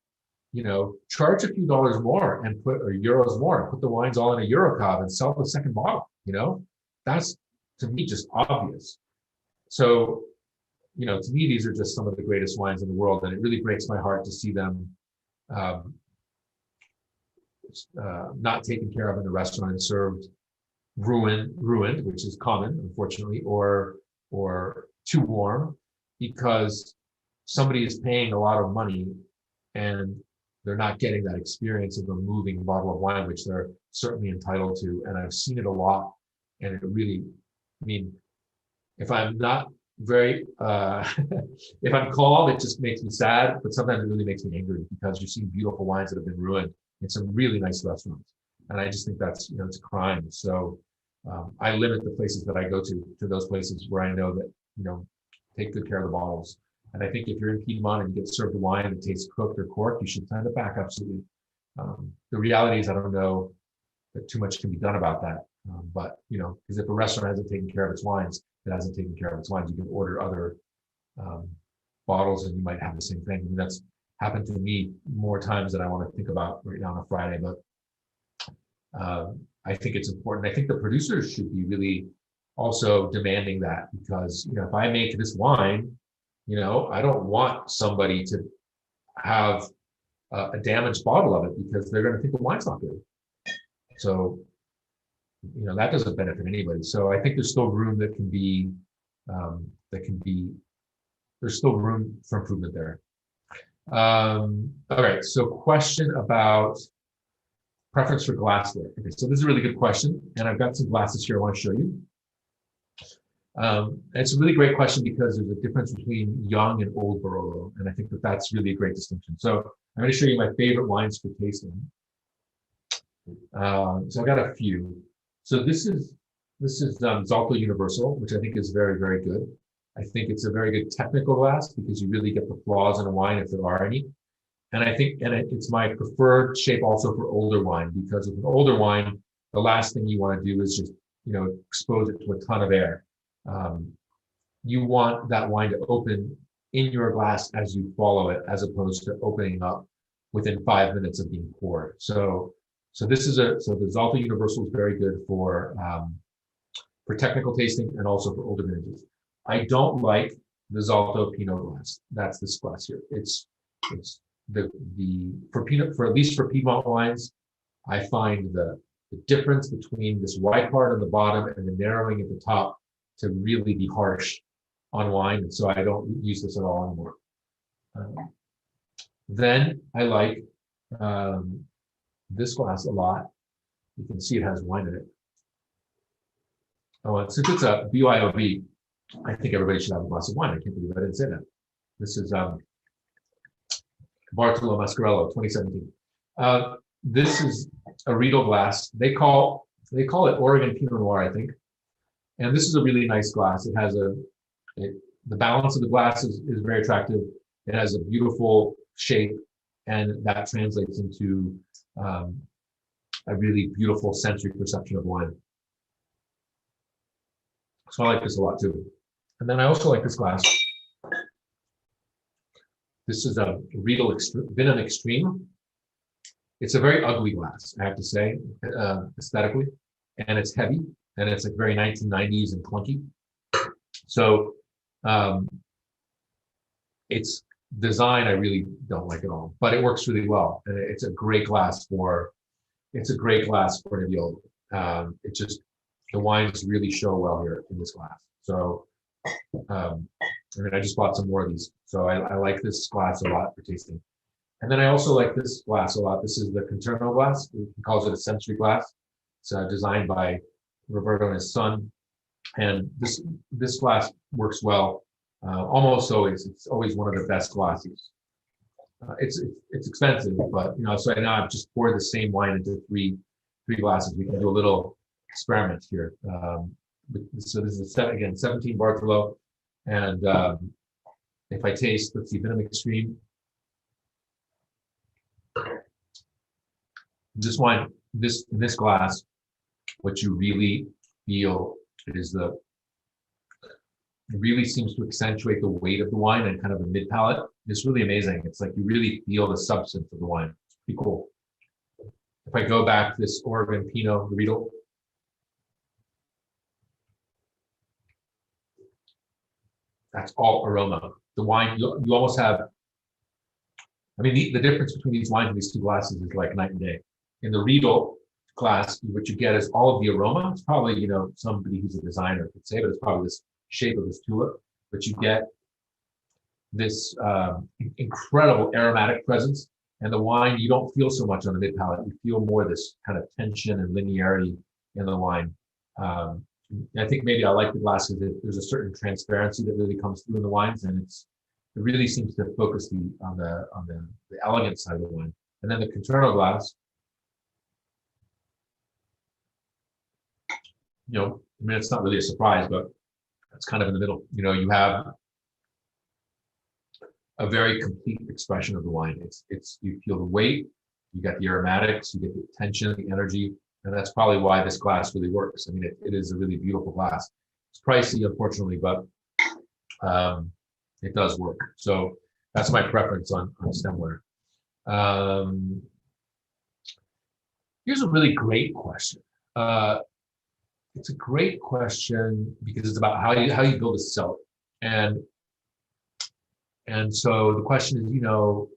charge a few dollars more and or euros more, put the wines all in a Eurocov and sell the second bottle, that's to me just obvious. So, to me, these are just some of the greatest wines in the world. And it really breaks my heart to see them not taken care of in the restaurant and served ruined, which is common, unfortunately, or too warm, because somebody is paying a lot of money and they're not getting that experience of a moving bottle of wine, which they're certainly entitled to. And I've seen it a lot. And it really, if I'm not very, if I'm calm, it just makes me sad, but sometimes it really makes me angry because you're seeing beautiful wines that have been ruined in some really nice restaurants. And I just think that's, it's a crime. So I limit the places that I go to those places where I know that, take good care of the bottles. And I think if you're in Piedmont and you get served a wine that tastes cooked or corked, you should send it back, absolutely. The reality is I don't know that too much can be done about that. But, because if a restaurant hasn't taken care of its wines, it hasn't taken care of its wines. You can order other bottles and you might have the same thing. That's happened to me more times than I want to think about right now on a Friday. But I think it's important. I think the producers should be really also demanding that because, if I make this wine, I don't want somebody to have a damaged bottle of it because they're going to think the wine's not good. So, that doesn't benefit anybody. So I think there's still room there's still room for improvement there. All right. So question about preference for glassware. Okay. So this is a really good question. And I've got some glasses here I want to show you. It's a really great question because there's a difference between young and old Barolo. And I think that that's really a great distinction. So I'm going to show you my favorite wines for tasting. So I've got a few. So this is Alto Universal, which I think is very, very good. I think it's a very good technical glass because you really get the flaws in a wine if there are any. And I think, it's my preferred shape also for older wine because with an older wine, the last thing you want to do is just, expose it to a ton of air. You want that wine to open in your glass as you follow it, as opposed to opening up within 5 minutes of being poured. So the Alto Universal is very good for technical tasting and also for older vintages. I don't like the Alto Pinot glass. That's this glass here. It's for at least for Piedmont wines, I find the difference between this wide part on the bottom and the narrowing at the top to really be harsh on wine. And so I don't use this at all anymore. Then I like this glass a lot. You can see it has wine in it. Oh, and since it's a BYOB, I think everybody should have a glass of wine. I can't believe I didn't say that. This is Bartolo Mascarello, 2017. This is a Riedel glass. They call it Oregon Pinot Noir, I think. And this is a really nice glass. It has the balance of the glass is very attractive. It has a beautiful shape, and that translates into a really beautiful sensory perception of wine. So I like this a lot too. And then I also like this glass. This is a Riedel Vineyard Extreme. It's a very ugly glass, I have to say, aesthetically, and it's heavy, and it's like very 1990s and clunky. So its design I really don't like at all, but it works really well, and it's a great glass for Nebbiolo. It just, the wines really show well here in this glass. So I just bought some more of these. So I like this glass a lot for tasting. And then I also like this glass a lot. This is the Consortium glass. He calls it a sensory glass. It's designed by Roberto and his son. And this glass works well almost always. It's always one of the best glasses. It's expensive, but so now I've just poured the same wine into three glasses. We can do a little experiment here. So this is again 17 Barolo, and if I taste, let's see, Venom Extreme. This wine, in this glass, what you really feel is it really seems to accentuate the weight of the wine and kind of the mid palate. It's really amazing. It's like you really feel the substance of the wine. It's pretty cool. If I go back to this Oregon Pinot Riedel, that's all aroma. The wine, you almost have, I mean, the difference between these wines and these two glasses is like night and day. In the Riedel glass, what you get is all of the aroma. It's probably, you know, somebody who's a designer could say, but it's probably this shape of this tulip. But you get this incredible aromatic presence. And the wine, you don't feel so much on the mid palate. You feel more this kind of tension and linearity in the wine. I think maybe I like the glasses. There's a certain transparency that really comes through in the wines, and it really seems to focus on the elegant side of the wine. And then the Contorno glass, you know, I mean, it's not really a surprise, but it's kind of in the middle. You know, you have a very complete expression of the wine. You feel the weight, you get the aromatics, you get the tension, the energy, and that's probably why this glass really works. I mean, it is a really beautiful glass. It's pricey, unfortunately, but it does work. So that's my preference on stemware. Here's a really great question. It's a great question because it's about how you build a cellar. And so the question is, you know,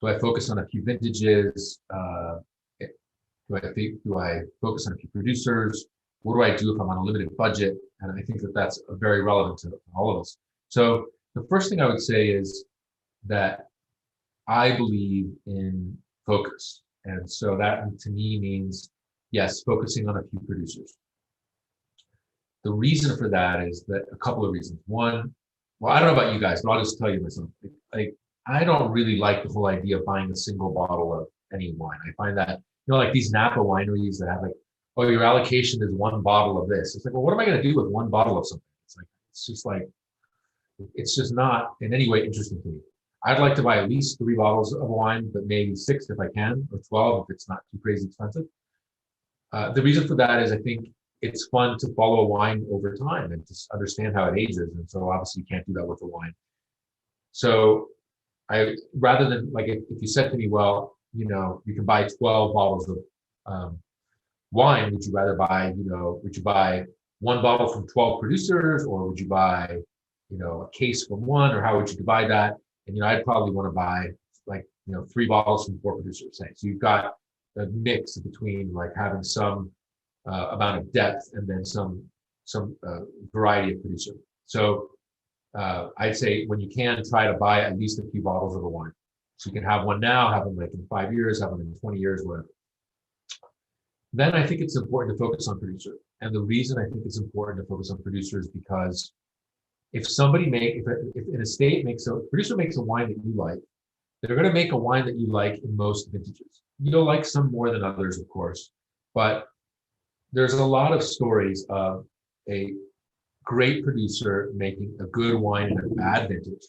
do I focus on a few vintages? Do I focus on a few producers? What do I do if I'm on a limited budget? And I think that's very relevant to all of us. So the first thing I would say is that I believe in focus. And so that to me means, yes, focusing on a few producers. The reason for that is that a couple of reasons. One, well, I don't know about you guys, but I'll just tell you myself. Like, I don't really like the whole idea of buying a single bottle of any wine. I find that, you know, like these Napa wineries that have like, oh, your allocation is one bottle of this. It's like, well, what am I going to do with one bottle of something? It's just not in any way interesting to me. I'd like to buy at least 3 bottles of wine, but maybe 6 if I can, or 12 if it's not too crazy expensive. The reason for that is I think it's fun to follow a wine over time and to understand how it ages. And so obviously you can't do that with a wine. So rather than like, if you said to me, well, you know, you can buy 12 bottles of wine, would you rather buy, you know, would you buy 1 bottle from 12 producers, or would you buy, you know, a case from 1, or how would you divide that? And, you know, I'd probably want to buy like, you know, 3 bottles from 4 producers, say. So you've got a mix between like having some amount of depth and then some variety of producer. So I'd say when you can, try to buy at least a few bottles of a wine. So you can have one now, have them like in 5 years, have them in 20 years, whatever. Then I think it's important to focus on producer. And the reason I think it's important to focus on producer is because if an estate producer makes a wine that you like, they're going to make a wine that you like in most vintages. You'll like some more than others, of course, but there's a lot of stories of a great producer making a good wine in a bad vintage.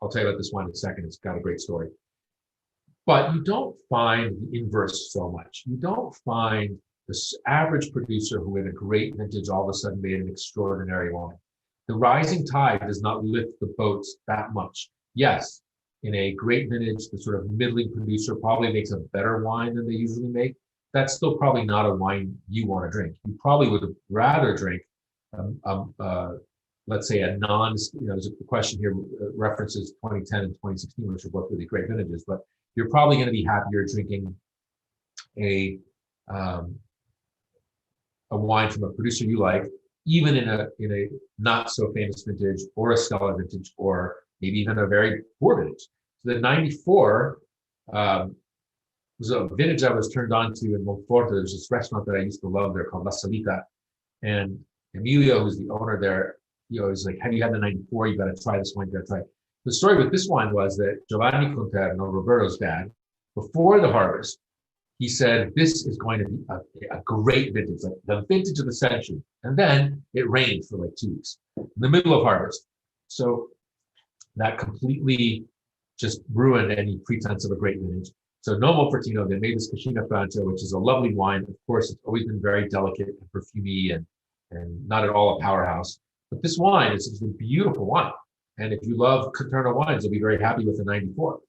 I'll tell you about this wine in a second. It's got a great story. But you don't find the inverse so much. You don't find this average producer who in a great vintage all of a sudden made an extraordinary wine. The rising tide does not lift the boats that much. Yes, in a great vintage, the sort of middling producer probably makes a better wine than they usually make. That's still probably not a wine you want to drink. You probably would rather drink, let's say a there's a question here, references 2010 and 2016, which are both really great vintages, but you're probably going to be happier drinking a wine from a producer you like, even in a not so famous vintage, or a stellar vintage, or maybe even a very poor vintage. So the 94 was a vintage I was turned on to in Monforte. There's this restaurant that I used to love there called La Salita. And Emilio, who's the owner there, he always like, have you had the 94? You got to try this wine, you got to try it. The story with this wine was that Giovanni Conterno, Roberto's dad, before the harvest, he said, this is going to be a great vintage, like the vintage of the century. And then it rained for like 2 weeks in the middle of harvest. So that completely just ruined any pretense of a great vintage. So no Monfortino, they made this Cascina Franca, which is a lovely wine. Of course, it's always been very delicate and perfumey and not at all a powerhouse. But this wine is a beautiful wine. And if you love Conterno wines, you'll be very happy with the 94.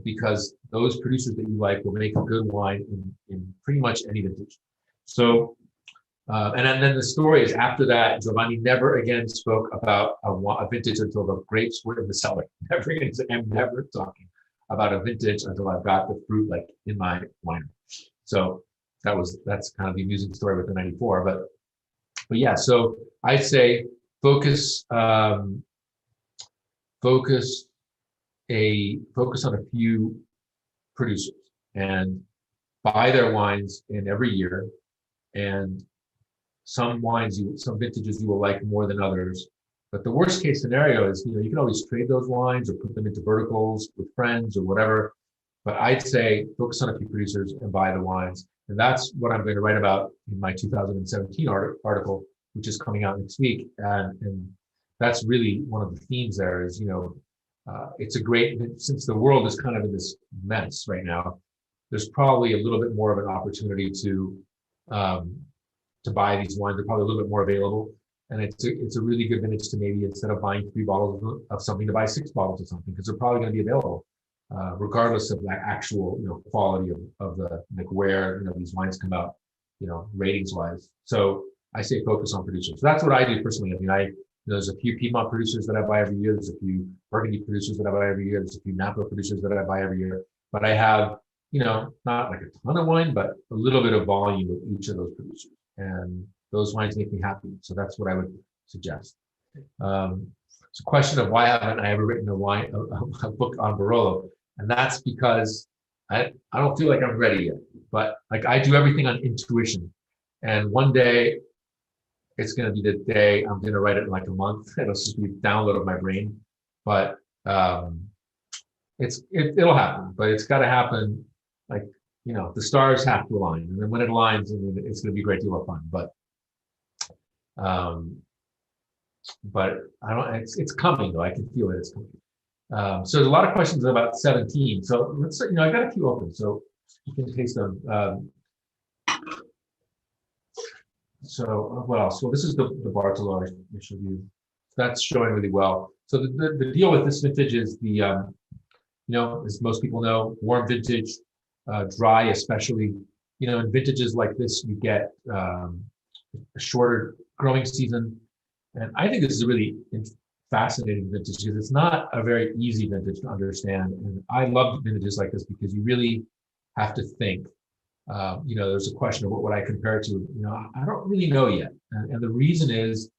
Because those producers that you like will make a good wine in pretty much any vintage. So, and then the story is after that, Giovanni never again spoke about a vintage until the grapes were in the cellar. Never again, I'm never talking about a vintage until I've got the fruit like in my winery. So that's kind of the amusing story with the 94. But yeah, so I'd say focus on a few producers and buy their wines in every year. And some vintages you will like more than others. But the worst case scenario is, you can always trade those wines or put them into verticals with friends or whatever. But I'd say focus on a few producers and buy the wines. And that's what I'm going to write about in my 2017 article, which is coming out next week. And that's really one of the themes there is, it's a great, since the world is kind of in this mess right now, there's probably a little bit more of an opportunity to buy these wines. They're probably a little bit more available. And it's a really good vintage to maybe, instead of buying 3 bottles of something, to buy 6 bottles of something, because they're probably going to be available, regardless of that actual, quality of the, like where, these wines come out, ratings wise. So I say focus on producers. So that's what I do personally. I mean, there's a few Piedmont producers that I buy every year. There's a few Burgundy producers that I buy every year. There's a few Napa producers that I buy every year. But I have, not like a ton of wine, but a little bit of volume with each of those producers. And those wines make me happy. So that's what I would suggest. It's a question of why haven't I ever written a book on Barolo? And that's because I don't feel like I'm ready yet. But like I do everything on intuition. And one day, it's going to be the day I'm going to write it in like a month. It'll just be a download of my brain, but it'll happen. But it's got to happen. Like the stars have to align, and then when it aligns, it's going to be a great deal of fun. But I don't. It's coming though. I can feel it. It's coming. So there's a lot of questions about 17. So let's I got a few open, so you can taste them. So what else? Well, this is the Barolo I showed you. That's showing really well. So the deal with this vintage is as most people know, warm vintage, dry especially. In vintages like this, you get a shorter growing season. And I think this is a really fascinating vintage because it's not a very easy vintage to understand. And I love vintages like this because you really have to think. There's a question of what would I compare it to? I don't really know yet. And the reason is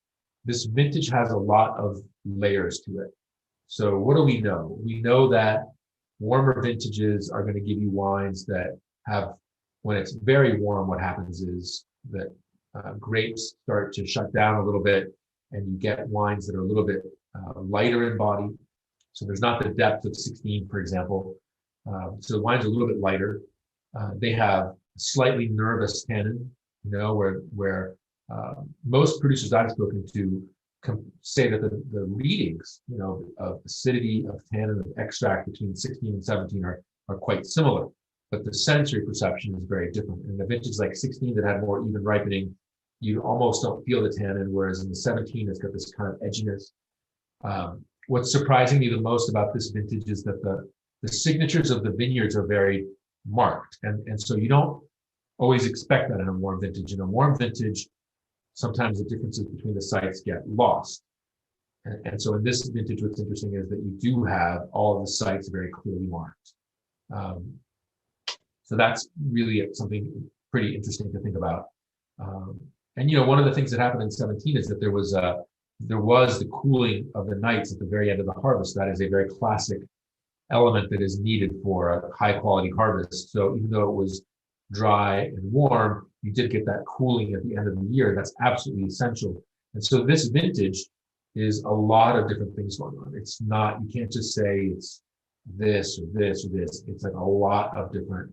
this vintage has a lot of layers to it. So what do we know? We know that warmer vintages are going to give you wines that have, when it's very warm, what happens is that grapes start to shut down a little bit and you get wines that are a little bit lighter in body. So there's not the depth of 16, for example. So the wine's a little bit lighter. They have slightly nervous tannin, where most producers I've spoken to say that the readings, of acidity, of tannin, of extract between 16 and 17 are quite similar, but the sensory perception is very different. In the vintage like 16 that had more even ripening, you almost don't feel the tannin, whereas in the 17 it's got this kind of edginess. What's surprising me the most about this vintage is that the signatures of the vineyards are very marked. And so you don't always expect that in a warm vintage. In a warm vintage, sometimes the differences between the sites get lost. And so in this vintage, what's interesting is that you do have all of the sites very clearly marked. So that's really something pretty interesting to think about. And one of the things that happened in 17 is that there was the cooling of the nights at the very end of the harvest. That is a very classic element that is needed for a high quality harvest. So even though it was dry and warm, you did get that cooling at the end of the year. That's absolutely essential. And so this vintage is a lot of different things going on. It's not, you can't just say it's this or this or this. It's like a lot of different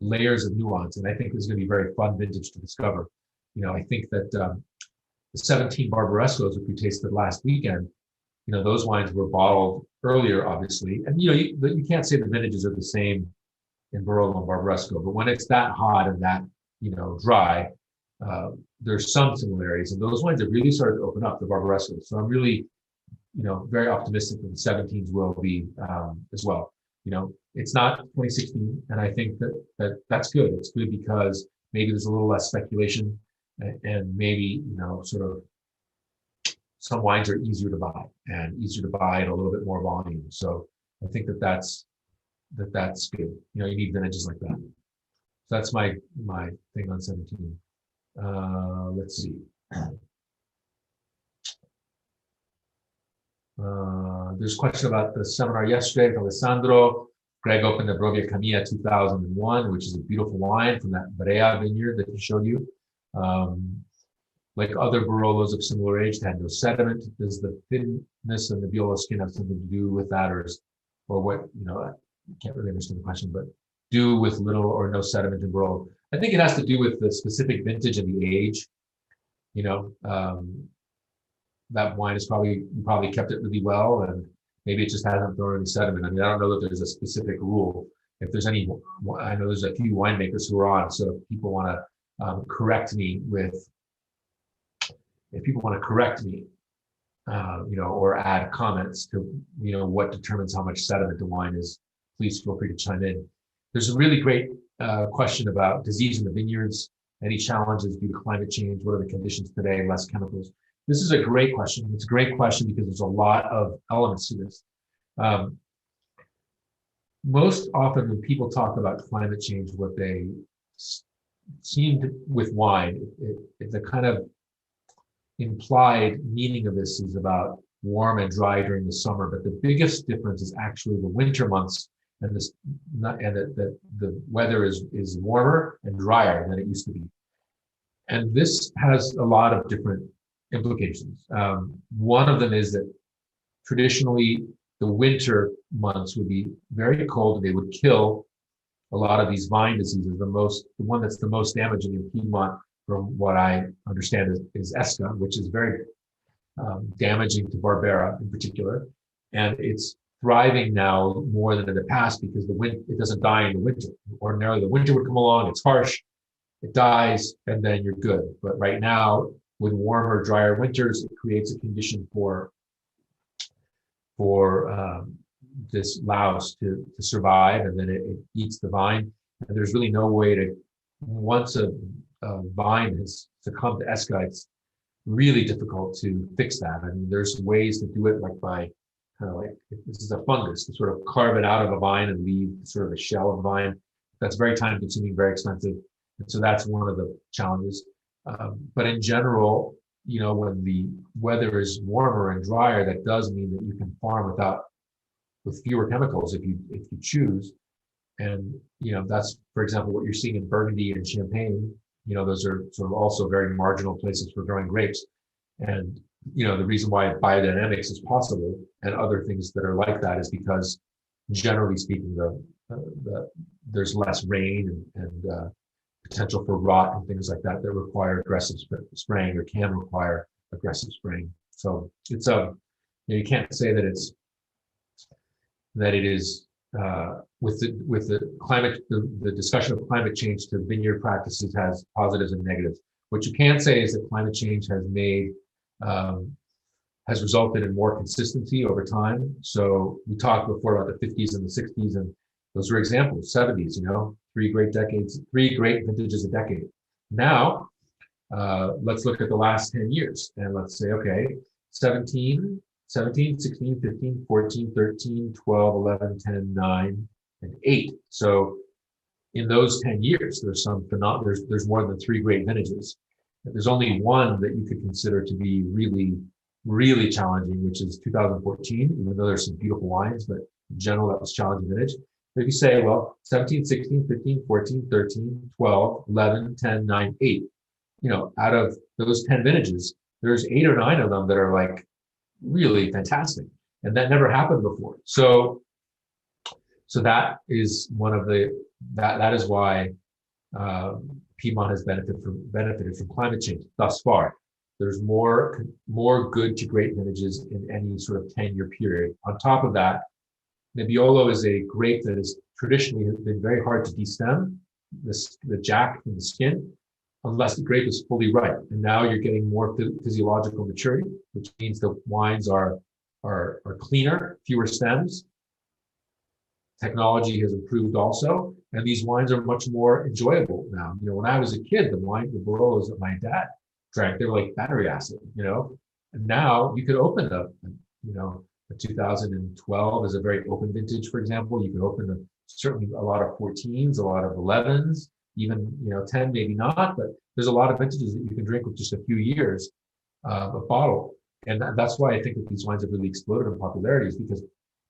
layers of nuance. And I think this is going to be a very fun vintage to discover. I think that the 17 Barbarescos, which we tasted last weekend, those wines were bottled earlier, obviously. And, you can't say the vintages are the same in Barolo and Barbaresco, but when it's that hot and that, dry, there's some similarities. And those wines have really started to open up, the Barbaresco. So I'm really, very optimistic that the 17s will be as well. It's not 2016, and I think that's good. It's good because maybe there's a little less speculation, and maybe sort of some wines are easier to buy at a little bit more volume. So I think that's good. You need vintages like that. So that's my thing on 17. Let's see. There's a question about the seminar yesterday with Alessandro. Greg opened the Brovia Camilla 2001, which is a beautiful wine from that Brea vineyard that he showed you. Like other Barolos of similar age, had no sediment. Does the thinness and the Nebbiolo skin have something to do with that, or what? I can't really understand the question, but do with little or no sediment in Barolo? I think it has to do with the specific vintage and the age. That wine is probably kept it really well, and maybe it just hasn't thrown any sediment. I mean, I don't know that there's a specific rule. If there's any, I know there's a few winemakers who are on, so if people want to correct me, or add comments to, what determines how much sediment the wine is, please feel free to chime in. There's a really great question about disease in the vineyards. Any challenges due to climate change? What are the conditions today? Less chemicals. This is a great question. It's a great question because there's a lot of elements to this. Most often when people talk about climate change, what they seem to, with wine, the kind of implied meaning of this is about warm and dry during the summer. But the biggest difference is actually the winter months, and the weather is warmer and drier than it used to be. And this has a lot of different implications. One of them is that traditionally the winter months would be very cold, and they would kill a lot of these vine diseases. The one that's the most damaging in Piedmont, from what I understand, is Esca, which is very damaging to Barbera in particular. And it's thriving now more than in the past because it doesn't die in the winter. Ordinarily, the winter would come along, it's harsh, it dies, and then you're good. But right now, with warmer, drier winters, it creates a condition for this louse to survive, and then it eats the vine. And there's really no way to, once a vine has succumbed to Esca, it's really difficult to fix that. I mean, there's ways to do it, like by this is a fungus, to sort of carve it out of a vine and leave sort of a shell of a vine. That's very time consuming, very expensive. And so that's one of the challenges. But in general, when the weather is warmer and drier, that does mean that you can farm with fewer chemicals if you choose. And, that's, for example, what you're seeing in Burgundy and Champagne. Those are sort of also very marginal places for growing grapes. And, the reason why biodynamics is possible and other things that are like that is because, generally speaking, there's less rain and potential for rot and things like that require aggressive spraying, or can require aggressive spraying. So it's you can't say that it is with the climate, the discussion of climate change to vineyard practices has positives and negatives. What you can say is that climate change has resulted in more consistency over time. So we talked before about the 50s and the 60s, and those were examples. 70s, 3 great vintages a decade. Now, let's look at the last 10 years, and let's say, okay, 17, 16, 15, 14, 13, 12, 11, 10, 9, and 8. So in those 10 years, there's more than 3 great vintages. There's only one that you could consider to be really, really challenging, which is 2014, even though there's some beautiful wines, but in general, that was challenging vintage. But if you say, well, 17, 16, 15, 14, 13, 12, 11, 10, 9, 8, out of those 10 vintages, there's 8 or 9 of them that are like really fantastic. And that never happened before. So So that is one of that is why Piedmont has benefited from climate change thus far. There's more good to great vintages in any sort of 10-year period. On top of that, Nebbiolo is a grape that is traditionally has been very hard to destem, the jack from the skin, unless the grape is fully ripe. And now you're getting more physiological maturity, which means the wines are cleaner, fewer stems. Technology has improved also, and these wines are much more enjoyable now. You know, when I was a kid, the Barolos that my dad drank, they were like battery acid, you know. And now you could open a 2012 is a very open vintage, for example. You can open certainly a lot of 14s, a lot of 11s, even 10, maybe not, but there's a lot of vintages that you can drink with just a few years of bottle. And that's why I think that these wines have really exploded in popularity, is because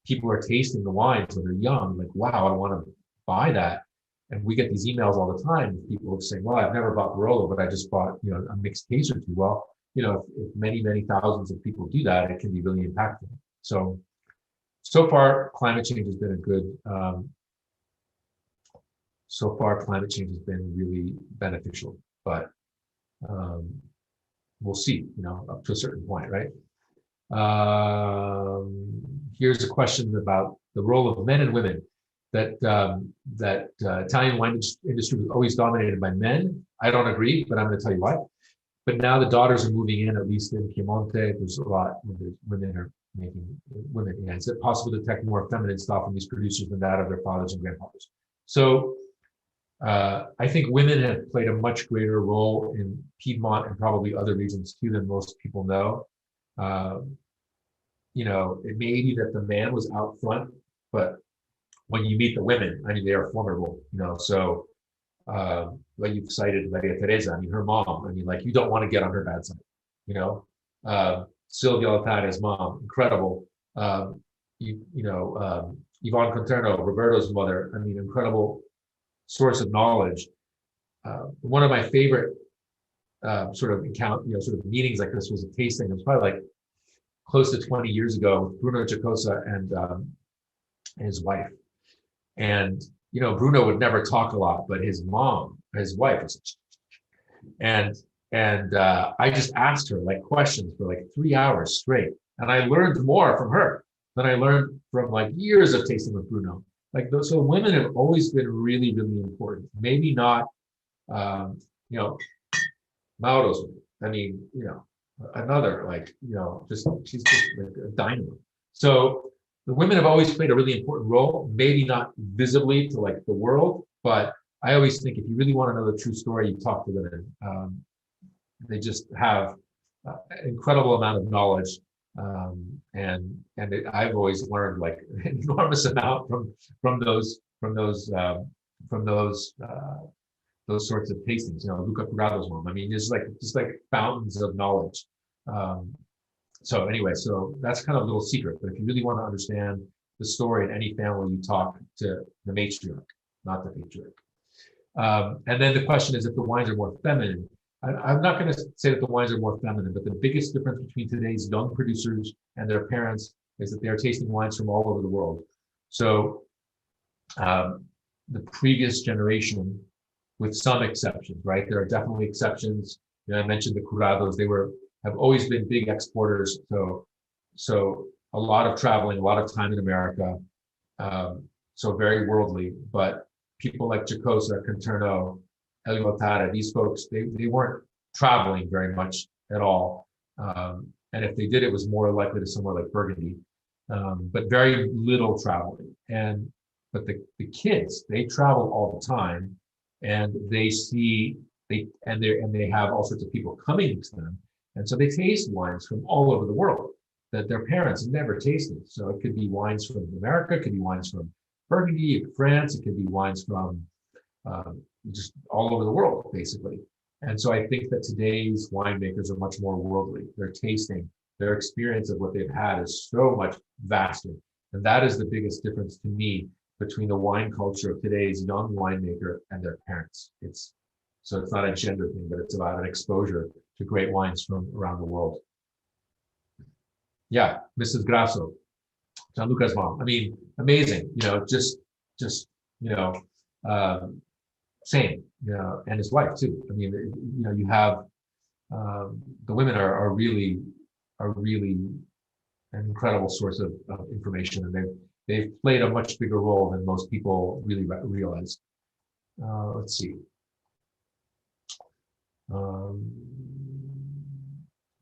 people are tasting the wines when they're young, like, wow, I want to buy that. And we get these emails all the time, people saying, well, I've never bought Barolo, but I just bought, a mixed case or two. Well, if many, many thousands of people do that, it can be really impactful. So far, climate change has been a good, climate change has been really beneficial, but we'll see, up to a certain point, right? Here's a question about the role of men and women. That Italian wine industry was always dominated by men. I don't agree, but I'm going to tell you why. But now the daughters are moving in, at least in Piemonte. There's a lot where women are making women. Yeah, is it possible to detect more feminine style from these producers than that of their fathers and grandfathers? So I think women have played a much greater role in Piedmont and probably other regions too than most people know. It may be that the man was out front, but when you meet the women, I mean, they are formidable, so like you've cited Maria Teresa, I mean, her mom, I mean, like, you don't want to get on her bad side, Silvia Latare's mom, incredible. Yvonne Conterno, Roberto's mother, I mean, incredible source of knowledge. One of my favorite sort of meetings like this was a tasting. It was probably like close to 20 years ago with Bruno Giacosa and his wife. And, Bruno would never talk a lot, but his wife was, and I just asked her like questions for like 3 hours straight. And I learned more from her than I learned from like years of tasting with Bruno. Like, so women have always been really, really important. Maybe not, Mauro's, I mean, another, like, she's just like a dynamo. So the women have always played a really important role, maybe not visibly to like the world, but I always think if you really want to know the true story, you talk to women. They just have an incredible amount of knowledge. I've always learned like an enormous amount from those sorts of tastings. Luca Curado's mom. I mean, just like fountains of knowledge. So anyway, so that's kind of a little secret. But if you really want to understand the story in any family, you talk to the matriarch, not the patriarch. And then the question is if the wines are more feminine. I'm not going to say that the wines are more feminine, but the biggest difference between today's young producers and their parents is that they're tasting wines from all over the world. So the previous generation, with some exceptions, right? There are definitely exceptions. I mentioned the Curados. They have always been big exporters. So a lot of traveling, a lot of time in America. So very worldly. But people like Giacosa, Conterno, Eliotara, these folks, they weren't traveling very much at all. And if they did, it was more likely to somewhere like Burgundy, but very little traveling. But the kids, they travel all the time, and they have all sorts of people coming to them. And so they taste wines from all over the world that their parents never tasted. So it could be wines from America, it could be wines from Burgundy, France, it could be wines from just all over the world, basically. And so I think that today's winemakers are much more worldly. Their tasting, their experience of what they've had is so much vaster. And that is the biggest difference to me between the wine culture of today's young winemaker and their parents. So it's not a gender thing, but it's about an exposure to great wines from around the world. Yeah, Mrs. Grasso, Gianluca's mom. I mean, amazing. Just just, you know, same, you know, and his wife too. I mean, you know, you have the women are really an incredible source of information, and they've played a much bigger role than most people really realize. Let's see. Let's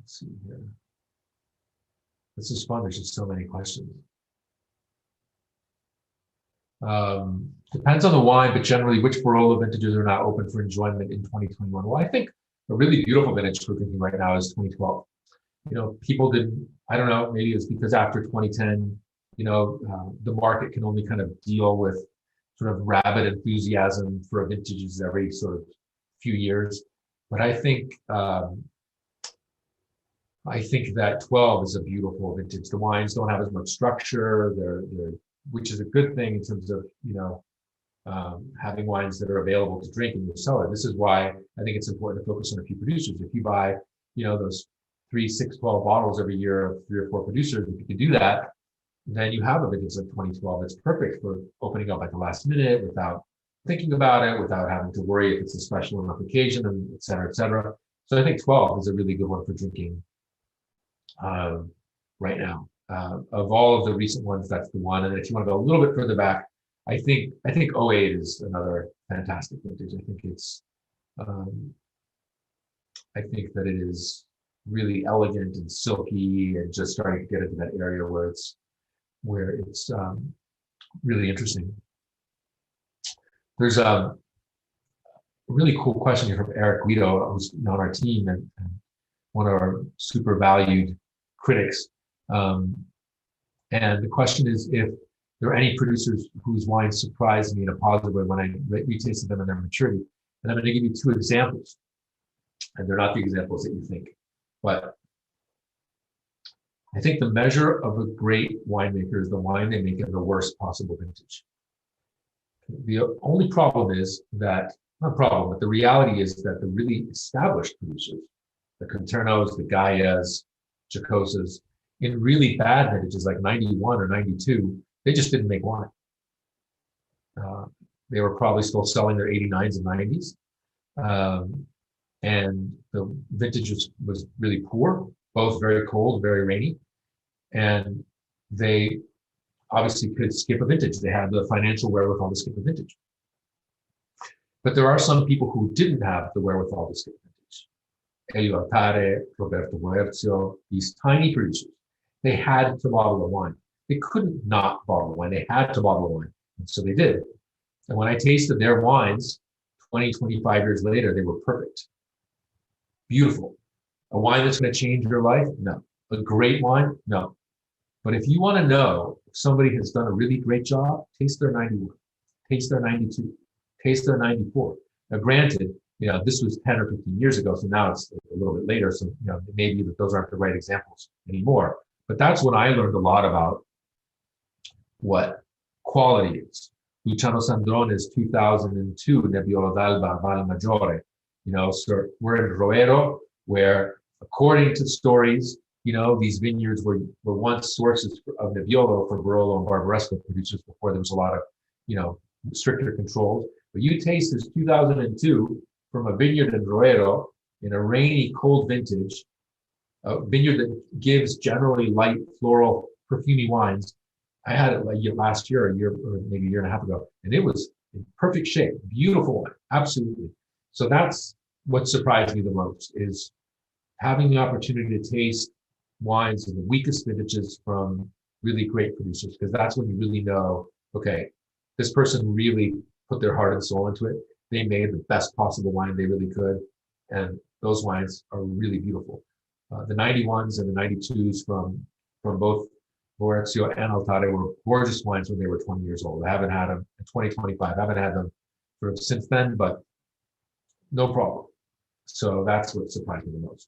see here. This is fun. There's just so many questions. Depends on the wine, but generally, which Barolo vintages are now open for enjoyment in 2021? Well, I think a really beautiful vintage for drinking right now is 2012. You know, people didn't, I don't know, maybe it's because after 2010, you know, the market can only kind of deal with sort of rabid enthusiasm for vintages every sort of few years. But I think that 12 is a beautiful vintage. The wines don't have as much structure. They're which is a good thing in terms of, you know, having wines that are available to drink in your cellar. This is why I think it's important to focus on a few producers. If you buy, you know, those 3, 6, 12 bottles every year of 3 or 4 producers, if you can do that, then you have a vintage like 2012 that's perfect for opening up at the last minute without thinking about it, without having to worry if it's a special enough occasion, and et cetera, et cetera. So I think 12 is a really good one for drinking right now. Of all of the recent ones, that's the one. And if you want to go a little bit further back, I think 08 is another fantastic vintage. I think it's I think that it is really elegant and silky and just starting to get into that area where it's really interesting. There's a really cool question here from Eric Guido, who's on our team and one of our super valued critics. And the question is if there are any producers whose wines surprised me in a positive way when I retasted them in their maturity. And I'm going to give you 2 examples. And they're not the examples that you think. But I think the measure of a great winemaker is the wine they make in the worst possible vintage. The only problem is that, not problem, but the reality is that the really established producers, the Conternos, the Gaias, Jacosas, in really bad vintages like 91 or 92, they just didn't make wine. They were probably still selling their 89s and 90s. And the vintage was really poor, both very cold, very rainy. And they obviously could skip a vintage. They had the financial wherewithal to skip a vintage. But there are some people who didn't have the wherewithal to skip a vintage. Elio Altare, Roberto Boerzio, these tiny producers. They had to bottle a wine. They couldn't not bottle a wine. They had to bottle a wine. And so they did. And when I tasted their wines, 20, 25 years later, they were perfect. Beautiful. A wine that's going to change your life? No. A great wine? No. But if you want to know if somebody has done a really great job, taste their 91, taste their 92, taste their 94. Now, granted, you know, this was 10 or 15 years ago, so now it's a little bit later. So, you know, maybe that those aren't the right examples anymore. But that's when I learned a lot about what quality is. Luciano Sandrone's 2002 Nebbiolo d'Alba Val Maggiore. You know, so we're in Roero, where according to stories, you know, these vineyards were once sources of Nebbiolo for Barolo and Barbaresco producers before there was a lot of, you know, stricter controls. But you taste this 2002 from a vineyard in Roero in a rainy, cold vintage, a vineyard that gives generally light, floral, perfumey wines. I had it like last year, or maybe a year and a half ago, and it was in perfect shape, beautiful wine, absolutely. So that's what surprised me the most, is having the opportunity to taste wines in the weakest vintages from really great producers, because that's when you really know, okay, this person really put their heart and soul into it. They made the best possible wine they really could, and those wines are really beautiful. The 91s and the 92s from both Boerzio and Altare were gorgeous wines when they were 20 years old. I haven't had them in 2025. I haven't had them sort of since then, but no problem. So that's what surprised me the most.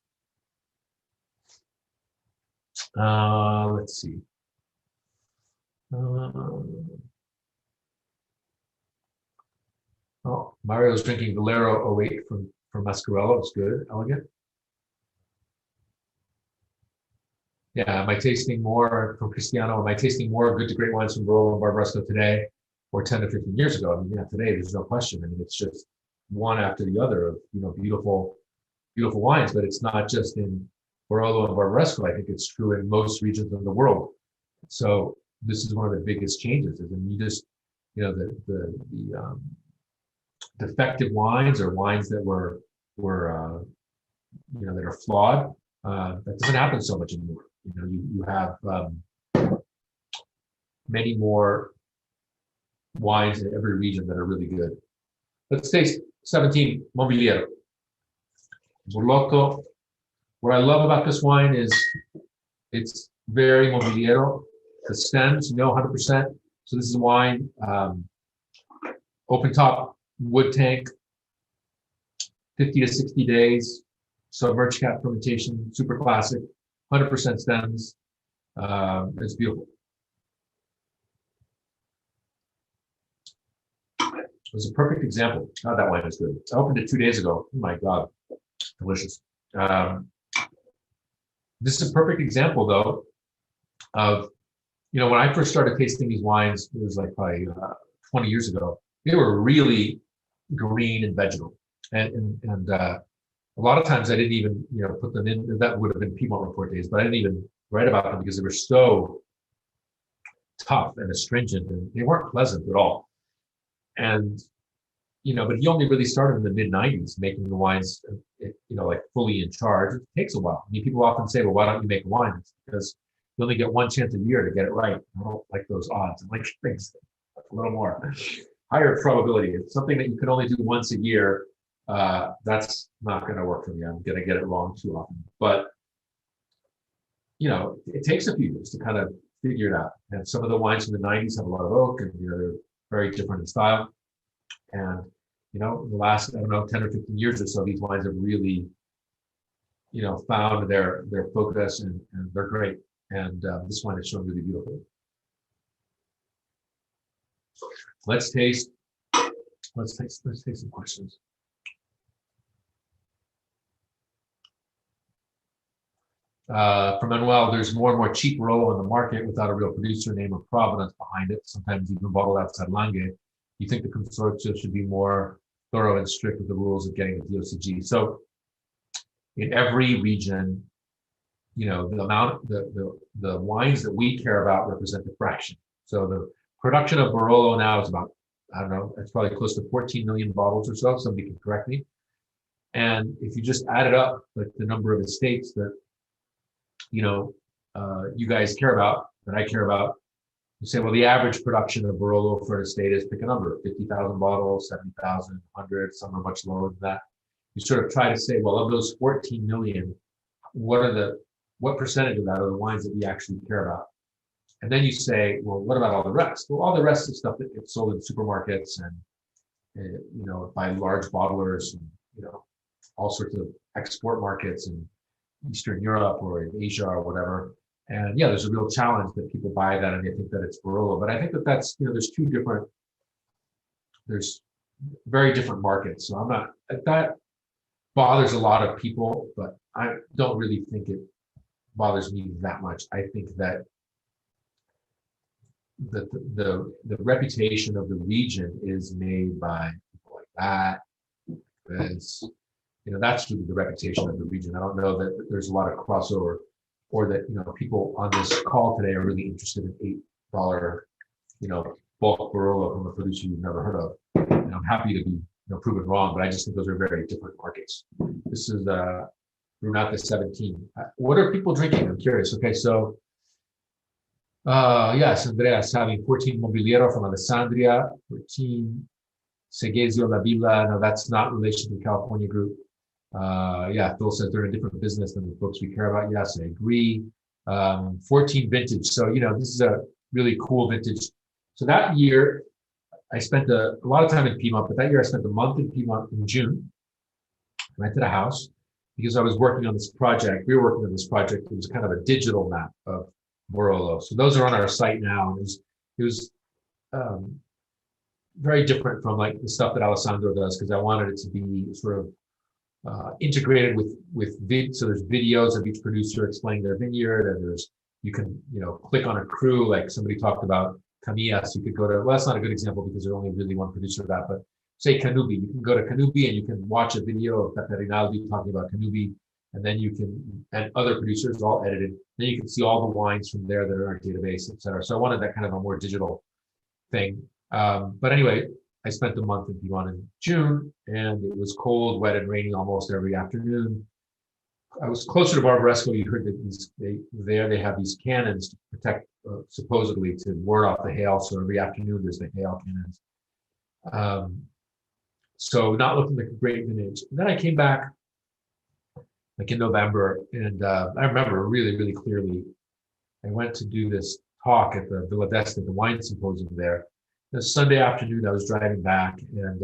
Let's see. Oh, Mario's drinking Valero 08 from Mascarello. It's good, elegant. Yeah, am I tasting more from Cristiano? Am I tasting more good to great wines from Barolo and Barbaresco today? or 10 to 15 years ago. I mean, yeah, today there's no question. I mean, it's just one after the other of, beautiful, beautiful wines, but it's not just in Barolo and Barbaresco. I think it's true in most regions of the world. So this is one of the biggest changes. Is, and you just, the defective wines or wines that were that are flawed. That doesn't happen so much anymore. You have many more wines in every region that are really good. Let's taste 17 Mobiliero. Burlotto. What I love about this wine is it's very Mobiliero. The stems, 100%. So this is a wine, open top wood tank, 50 to 60 days, submerged cap fermentation, super classic, 100% stems. It's beautiful. It was a perfect example. Oh, that wine is good. I opened it 2 days ago. Oh my God, delicious. This is a perfect example, though, of, when I first started tasting these wines, it was like probably 20 years ago, they were really green and vegetal. And a lot of times I didn't even, put them in. That would have been Piedmont report days, but I didn't even write about them because they were so tough and astringent, and they weren't pleasant at all. And, but he only really started in the mid 90s making the wines, like fully in charge. It takes a while. I mean, people often say, well, why don't you make a wine? It's because you only get one chance a year to get it right. I don't like those odds. I like things a little more higher probability. It's something that you can only do once a year. That's not going to work for me. I'm going to get it wrong too often. But, it takes a few years to kind of figure it out. And some of the wines from the 90s have a lot of oak, and they're very different in style. And, the last, 10 or 15 years or so, these wines have really, found their focus, and they're great. And this wine is shown really beautiful. Let's taste some questions. From Manuel, there's more and more cheap Barolo on the market without a real producer name or provenance behind it, sometimes even bottled outside Langhe. You think the Consortium should be more thorough and strict with the rules of getting the DOCG? So in every region, the amount, the wines that we care about represent the fraction. So the production of Barolo now is about, I don't know, it's probably close to 14 million bottles or so. Somebody can correct me. And if you just add it up, like the number of estates that, you guys care about, that I care about, you say, well, the average production of Barolo for an estate is, pick a number, 50,000 bottles, 70,000, 100, some are much lower than that. You sort of try to say, well, of those 14 million, what percentage of that are the wines that we actually care about? And then you say, well, what about all the rest? Well, all the rest is stuff that gets sold in supermarkets and by large bottlers, and, all sorts of export markets in Eastern Europe or in Asia or whatever. And yeah, there's a real challenge that people buy that and they think that it's Barolo. But I think that that's, there's very different markets. So that bothers a lot of people, but I don't really think it bothers me that much. I think that the reputation of the region is made by people like that, because that's really the reputation of the region. I don't know that there's a lot of crossover, or that people on this call today are really interested in $8 bulk Barolo from a producer you've never heard of. And I'm happy to be proven wrong, but I just think those are very different markets. This is Brunate 17. What are people drinking? I'm curious. Okay, so yes, Andrea's having 14 Mobiliero from Alessandria, 14 Segezio La Villa. No, that's not relation to the California group. Yeah, Phil says they're in a different business than the folks we care about. Yes, I agree. 14 vintage. So, this is a really cool vintage. So that year, I spent a lot of time in Piedmont, but that year I spent a month in Piedmont in June. Rented a house because I was working on this project. We were working on this project. It was kind of a digital map of Barolo. So those are on our site now. And it was very different from like the stuff that Alessandro does, because I wanted it to be sort of integrated with so there's videos of each producer explaining their vineyard, and you can click on a crew, like somebody talked about Camilla, so you could go to, well, that's not a good example because there's only really one producer of that, but say Canubi, you can go to Canubi and you can watch a video of Pepe Rinaldi talking about Canubi, and then you can, and other producers all edited, then you can see all the wines from there that are in our database, et cetera. So I wanted that kind of a more digital thing. But anyway, I spent a month in Piedmont in June, and it was cold, wet, and rainy almost every afternoon. I was closer to Barbaresco. You heard that they have these cannons to protect, supposedly to ward off the hail. So every afternoon there's the hail cannons. So not looking like a great vintage. And then I came back like in November, and I remember really, really clearly, I went to do this talk at the Villa d'Este, the wine symposium there. The Sunday afternoon, I was driving back, and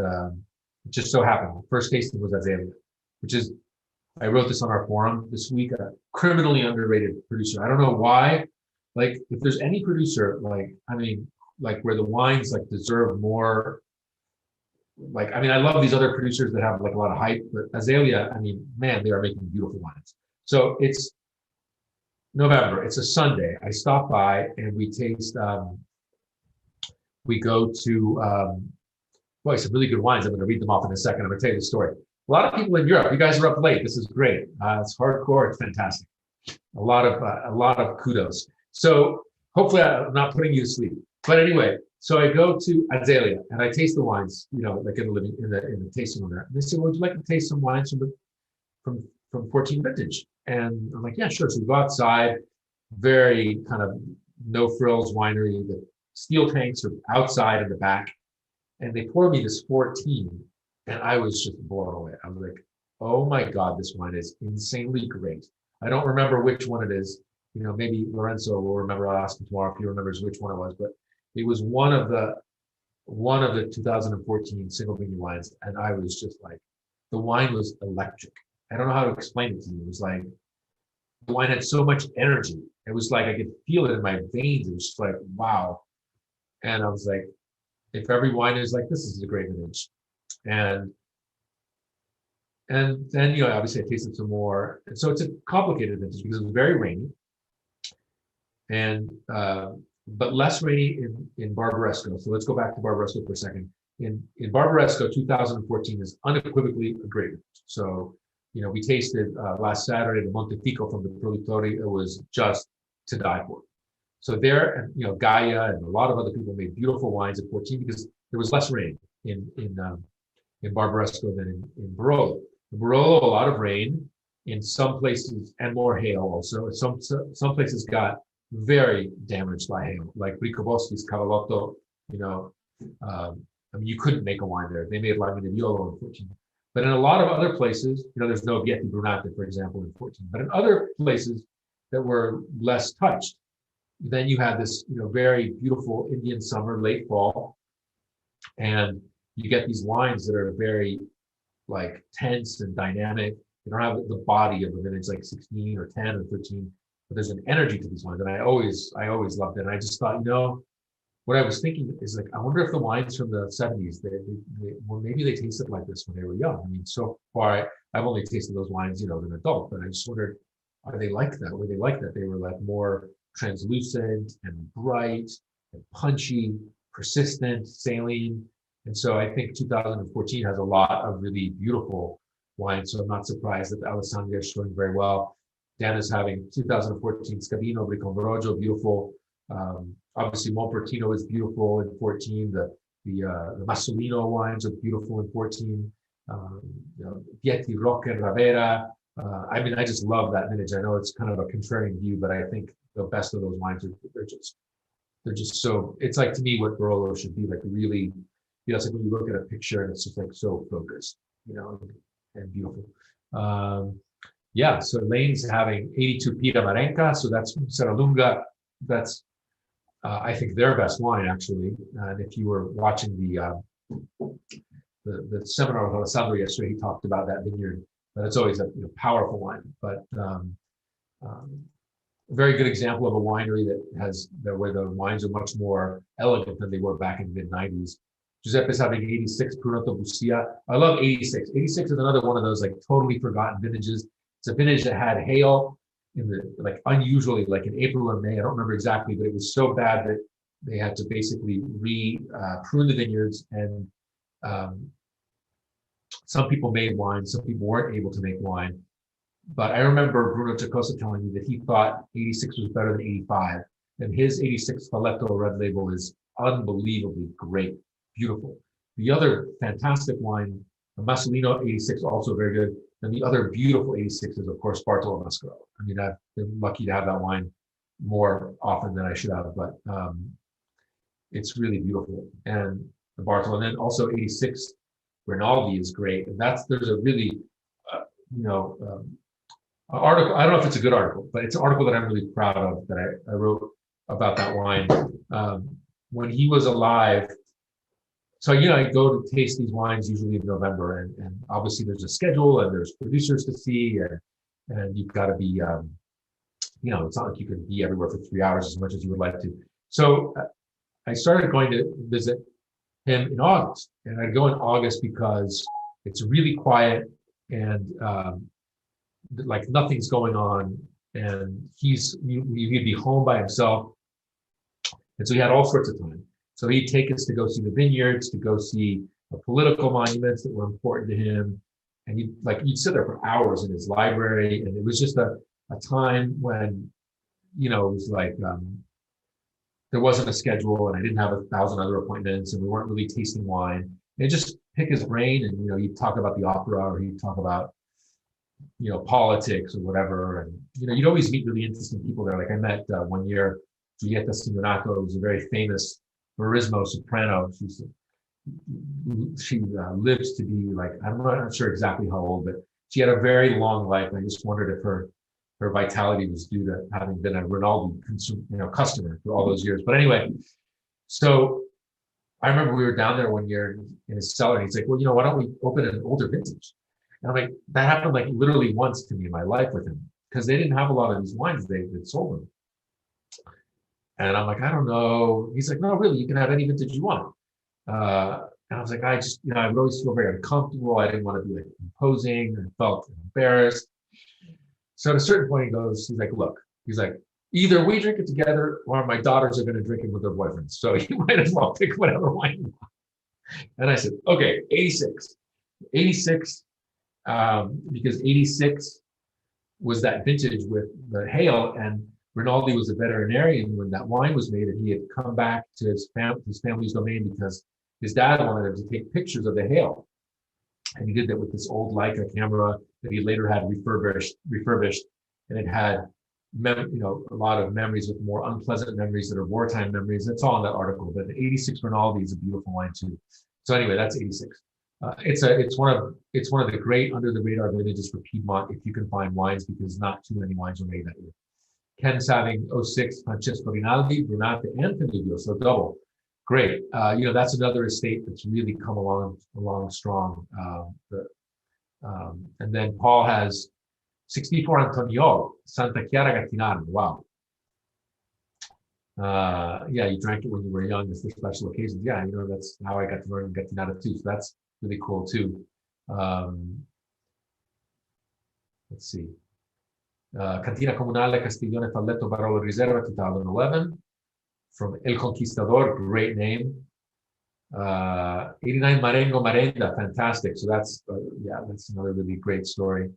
it just so happened, the first tasting was Azalea, which is, I wrote this on our forum this week, a criminally underrated producer. I don't know why. Like, if there's any producer, like, I mean, like where the wines like deserve more, like, I mean, I love these other producers that have like a lot of hype, but Azalea, I mean, man, they are making beautiful wines. So it's November, it's a Sunday. I stop by and we taste, we go to, boy, some really good wines. I'm going to read them off in a second. I'm going to tell you the story. A lot of people in Europe, you guys are up late. This is great. It's hardcore. It's fantastic. A lot of kudos. So hopefully I'm not putting you to sleep. But anyway, so I go to Azalea and I taste the wines, you know, like in the tasting room there. And they say, well, would you like to taste some wines from 14 vintage? And I'm like, yeah, sure. So we go outside, very kind of no frills winery. The steel tanks are outside in the back, and they pour me this 14, and I was just blown away. I was like, oh my God, this wine is insanely great. I don't remember which one it is. You know, maybe Lorenzo will remember. I'll ask him tomorrow if he remembers which one it was, but it was one of the 2014 single vineyard wines, and I was just like, the wine was electric. I don't know how to explain it to you. It was like, the wine had so much energy. It was like I could feel it in my veins. It was just like, wow. And I was like, if every wine is like this is a great vintage. And then, you know, obviously I tasted some more. And so it's a complicated vintage because it was very rainy. And but less rainy in Barbaresco. So let's go back to Barbaresco for a second. In Barbaresco, 2014 is unequivocally a great vintage. So, you know, we tasted last Saturday the Montefico from the Produttori. It was just to die for. So there, and you know, Gaia and a lot of other people made beautiful wines at 14 because there was less rain in Barbaresco than in Barolo. In Barolo, a lot of rain in some places and more hail also. Some places got very damaged by hail, like Bricoboschi's Cavallotto. You know, I mean, you couldn't make a wine there. They made Limone Nebbiolo in 14. But in a lot of other places, you know, there's no Vietti Brunate, for example, in 14. But in other places that were less touched, then you had this, you know, very beautiful Indian summer, late fall, and you get these wines that are very like tense and dynamic. They don't have the body of a vintage like 16 or 10 or 13, but there's an energy to these wines, and I always loved it. And I just thought, you know, what I was thinking is like, I wonder if the wines from the 70s, well, maybe they tasted like this when they were young. I mean, so far I've only tasted those wines, you know, as an adult, but I just wondered, are they like that? Were they like that? They were like more translucent and bright and punchy, persistent, saline. And so I think 2014 has a lot of really beautiful wines. So I'm not surprised that Alessandria is showing very well. Dan is having 2014 Scavino, Briconveroggio, beautiful. Obviously Monpertino is beautiful in 14. The Massolino wines are beautiful in 14. You know, Vietti, Rocca, and Ravera. I mean, I just love that vintage. I know it's kind of a contrarian view, but I think the best of those wines they're just so, it's like to me what Barolo should be, like really, you know, it's like when you look at a picture and it's just like so focused, you know, and beautiful. Yeah, so Lane's having 82 Pita Marenca, so that's Serralunga. That's I think their best wine actually. And if you were watching the seminar with Alessandro yesterday, he talked about that vineyard. But it's always a, you know, powerful wine. But a very good example of a winery where the wines are much more elegant than they were back in the mid-90s. Giuseppe's having 86 Prunoto Bustia. I love 86. 86 is another one of those like totally forgotten vintages. It's a vintage that had hail in the like unusually like in April or May. I don't remember exactly, but it was so bad that they had to basically prune the vineyards, and some people made wine, some people weren't able to make wine. But I remember Bruno Giacosa telling me that he thought 86 was better than 85. And his 86 Spoleto Red Label is unbelievably great, beautiful. The other fantastic wine, the Masolino 86, also very good. And the other beautiful 86 is, of course, Bartolo Mascaro. I mean, I've been lucky to have that wine more often than I should have, but it's really beautiful. And the Bartolo, and then also 86 Rinaldi is great. And there's a really, article. I don't know if it's a good article, but it's an article that I'm really proud of that I wrote about that wine. When he was alive, so, I go to taste these wines usually in November, and obviously there's a schedule and there's producers to see, and you've got to be, it's not like you can be everywhere for 3 hours as much as you would like to. So I started going to visit him in August, and I'd go in August because it's really quiet and like nothing's going on, and he'd be home by himself, and so he had all sorts of time. So he'd take us to go see the vineyards, to go see the political monuments that were important to him. And you'd sit there for hours in his library. And it was just a time when, it was like, there wasn't a schedule, and I didn't have 1,000 other appointments, and we weren't really tasting wine. And just pick his brain, and, he'd talk about the opera, or he'd talk about, politics or whatever. And, you'd always meet really interesting people there. Like I met one year, Giulietta Simonato, who was a very famous Barismo soprano. She lives to be like, I'm not sure exactly how old, but she had a very long life. And I just wondered if her vitality was due to having been a Rinaldi customer for all those years. But anyway, so I remember we were down there one year in his cellar, and he's like, well, why don't we open an older vintage? And I'm like, that happened like literally once to me in my life with him, because they didn't have a lot of these wines. They sold them. And I'm like, I don't know. He's like, no, really, you can have any vintage you want. And I was like, I would always feel very uncomfortable. I didn't want to be like imposing. I felt embarrassed. So at a certain point, he's like, look, either we drink it together, or my daughters are going to drink it with their boyfriends. So you might as well pick whatever wine you want. And I said, okay, 86. 86, because 86 was that vintage with the hail, and Rinaldi was a veterinarian when that wine was made, and he had come back to his family's domain because his dad wanted him to take pictures of the hail. And he did that with this old Leica camera that he later had refurbished, and it had a lot of memories, with more unpleasant memories that are wartime memories. That's all in that article. But the 86 Rinaldi is a beautiful wine too. So anyway, that's 86. It's one of the great under the radar vintages for Piedmont, if you can find wines, because not too many wines were made that year. Ken's having 06 Francesco Rinaldi, Brunate, and Canubio, so double. Great. That's another estate that's really come along strong. And then Paul has 64 Antoniolo, Santa Chiara Gattinara. Wow. You drank it when you were young for special occasions. Yeah, that's how I got to learn Gattinara too. So that's really cool too. Let's see. Cantina Comunale Castiglione Falletto Barolo Riserva 2011 from El Conquistador, great name. 89 Marengo Marenda, fantastic. So that's another really great story.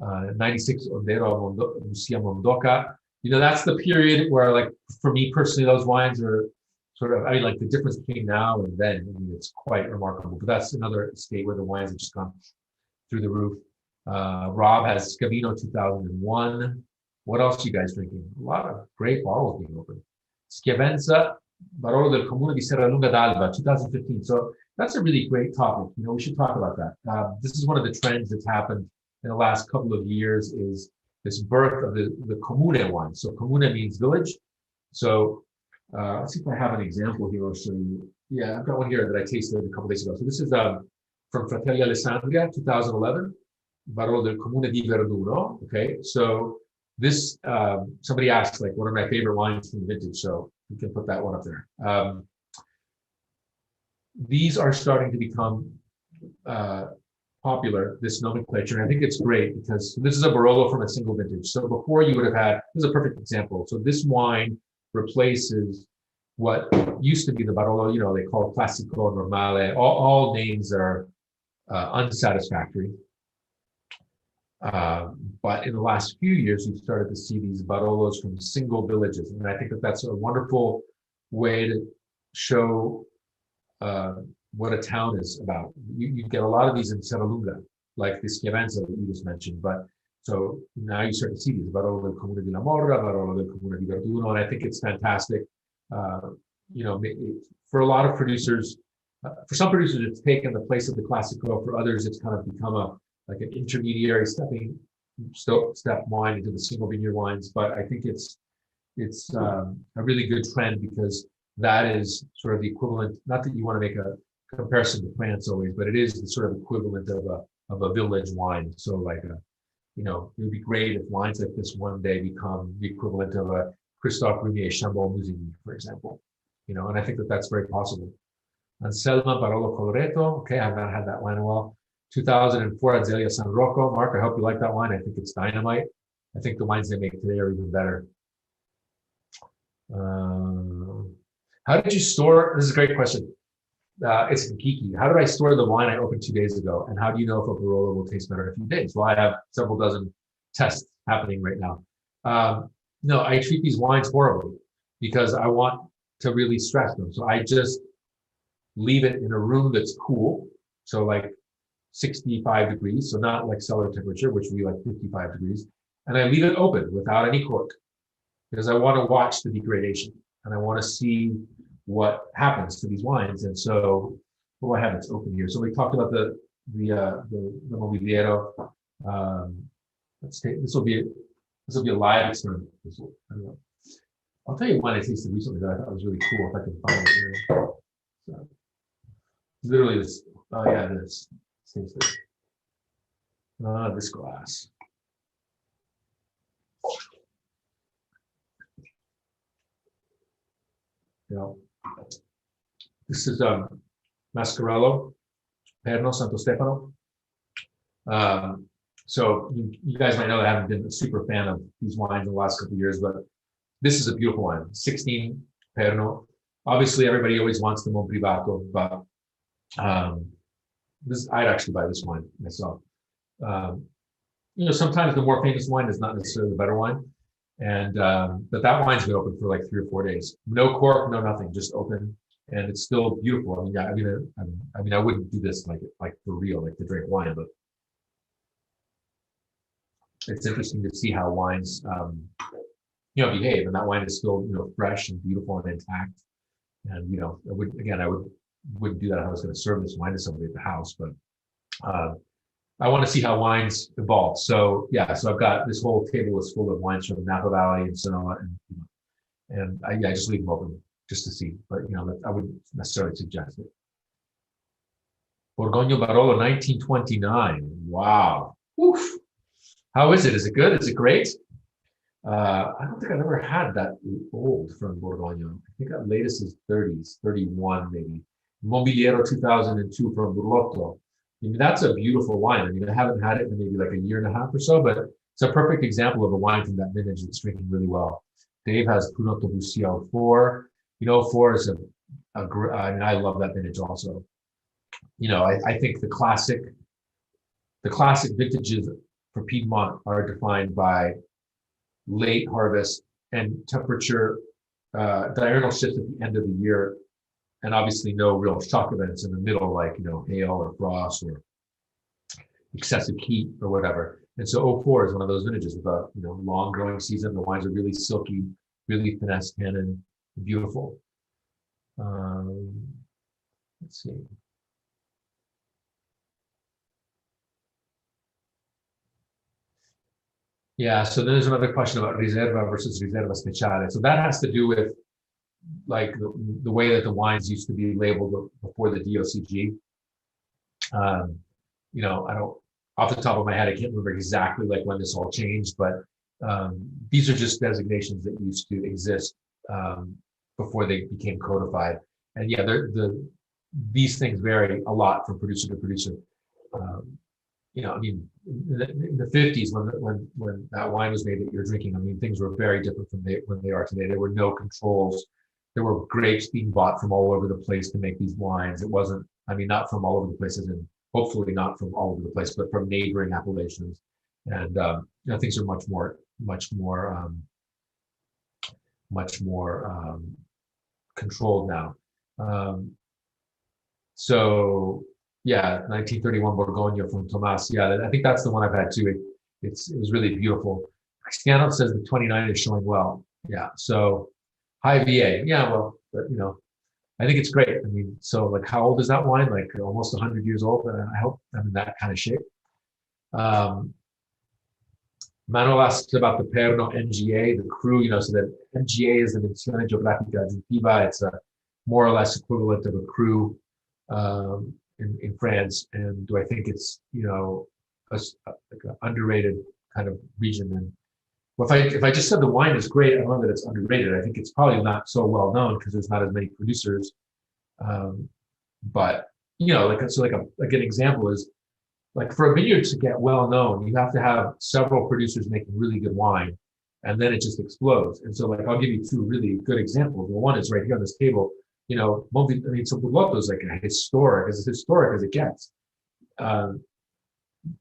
96 Ondero Lucia Mondoka. That's the period where, like, for me personally, those wines are sort of, like the difference between now and then. It's quite remarkable. But that's another estate where the wines have just gone through the roof. Rob has Scavino 2001. What else are you guys drinking? A lot of great bottles being opened. Schiavenza, Barolo del Comune di Serralunga d'Alba, 2015. So that's a really great topic. We should talk about that. This is one of the trends that's happened in the last couple of years, is this birth of the Comune wine. So Comune means village. So let's see if I have an example here. I'll show you. Yeah, I've got one here that I tasted a couple days ago. So this is from Fratelli Alessandria, 2011. Barolo del Comune di Verduno. Okay, so this, somebody asked, like, what are my favorite wines from the vintage? So we can put that one up there. These are starting to become popular, this nomenclature. And I think it's great because this is a Barolo from a single vintage. So before you would have had, this is a perfect example. So this wine replaces what used to be the Barolo, you know, they call it Classico, Normale, all names are unsatisfactory. But in the last few years, we've started to see these Barolos from single villages. And I think that that's a wonderful way to show what a town is about. You get a lot of these in Serralunga, like this Chiavenza that you just mentioned. But so now you start to see these Barolo del Comune di La Morra, Barolo del Comune di Verduno, and I think it's fantastic. You know, for a lot of producers, for some producers, it's taken the place of the Classico. For others, it's kind of become like an intermediary step wine into the single vineyard wines. But I think it's a really good trend because that is sort of the equivalent. Not that you want to make a comparison to France always, but it is the sort of equivalent of a village wine. So like you know, it would be great if wines like this one day become the equivalent of a Christophe Roumier Chambon-Musigny, for example. You know, and I think that that's very possible. Anselma Barolo Coloreto. Okay, I've not had that wine in a while. 2004 Azalea San Rocco. Mark, I hope you like that wine. I think it's dynamite. I think the wines they make today are even better. How did you store? This is a great question. It's Kiki. How did I store the wine I opened 2 days ago? And how do you know if a Barolo will taste better in a few days? Well, I have several dozen tests happening right now. No, I treat these wines horribly because I want to really stress them. So I just leave it in a room that's cool. So like 65 degrees, so not like cellar temperature, which would be like 55 degrees. And I leave it open without any cork because I want to watch the degradation and I want to see what happens to these wines. And so, oh, I have it's open here. So we talked about the Mobiliero. Let's take this will be a live experiment. I don't know. I'll tell you one I tasted recently that I thought was really cool if I can find it here. So, literally this. Oh yeah, this. Taste this. This glass. Yeah. This is Mascarello, Perno Santo Stefano. So you guys might know that I haven't been a super fan of these wines in the last couple of years, but this is a beautiful wine. 16 Perno. Obviously, everybody always wants the Mon Privato, but I'd actually buy this wine myself. You know, sometimes the more famous wine is not necessarily the better wine, and but that wine's been open for like 3 or 4 days. No cork, no nothing, just open, and it's still beautiful. I mean, yeah, I wouldn't do this like for real, like to drink wine, but it's interesting to see how wines, you know, behave, and that wine is still, you know, fresh and beautiful and intact. And you know, I wouldn't do that if I was going to serve this wine to somebody at the house, but I want to see how wines evolve. So yeah, so I've got this whole table is full of wines from Napa Valley and Sonoma, and I just leave them open just to see. But you know, I wouldn't necessarily suggest it. Borgogno Barolo 1929. Wow. Oof. How is it? Is it good? Is it great? I don't think I've ever had that old from Borgogno. I think that latest is 30s, 31 maybe. Mobiliero 2002 from Burlotto. I mean, that's a beautiful wine. I mean, I haven't had it in maybe like a year and a half or so, but it's a perfect example of a wine from that vintage that's drinking really well. Dave has Prunotto Bussia 04. You know, 04 is I mean, I love that vintage also. You know, I think the classic vintages for Piedmont are defined by late harvest and temperature, diurnal shifts at the end of the year, and obviously no real shock events in the middle, like, you know, hail or frost or excessive heat or whatever. And so 04 is one of those vintages with a, you know, long growing season. The wines are really silky, really finesse tannin, beautiful. Let's see. Yeah, so there's another question about Riserva versus Riserva Speciale. So that has to do with like the way that the wines used to be labeled before the DOCG. You know, I don't, off the top of my head, I can't remember exactly like when this all changed, but these are just designations that used to exist before they became codified. And yeah, these things vary a lot from producer to producer. You know, I mean, in the 50s, when that wine was made that you're drinking, I mean, things were very different from when they are today. There were no controls. there were grapes being bought from all over the place to make these wines. It wasn't, I mean, not from all over the places, and hopefully not from all over the place, but from neighboring appellations. And things are much more controlled now. So yeah, 1931 Borgogna from Tomas. Yeah, I think that's the one I've had too. It was really beautiful. Cristiano says the 29 is showing well. Yeah, so high VA. Yeah, well, but I think it's great. I mean, so like, how old is that wine? Like almost 100 years old. And I hope I'm in that kind of shape. Manuel asks about the Perno MGA, the cru, so that MGA is an Edizione Geografica Aggiuntiva. It's a more or less equivalent of a cru in France. And do I think it's, like an underrated kind of region? And well, if I just said the wine is great, I don't know that it's underrated. I think it's probably not so well known because there's not as many producers. But like an example is, like, for a vineyard to get well known, you have to have several producers making really good wine, and then it just explodes. And so, like, I'll give you two really good examples. Well, one is right here on this table. So Burlotto is like as historic as it gets.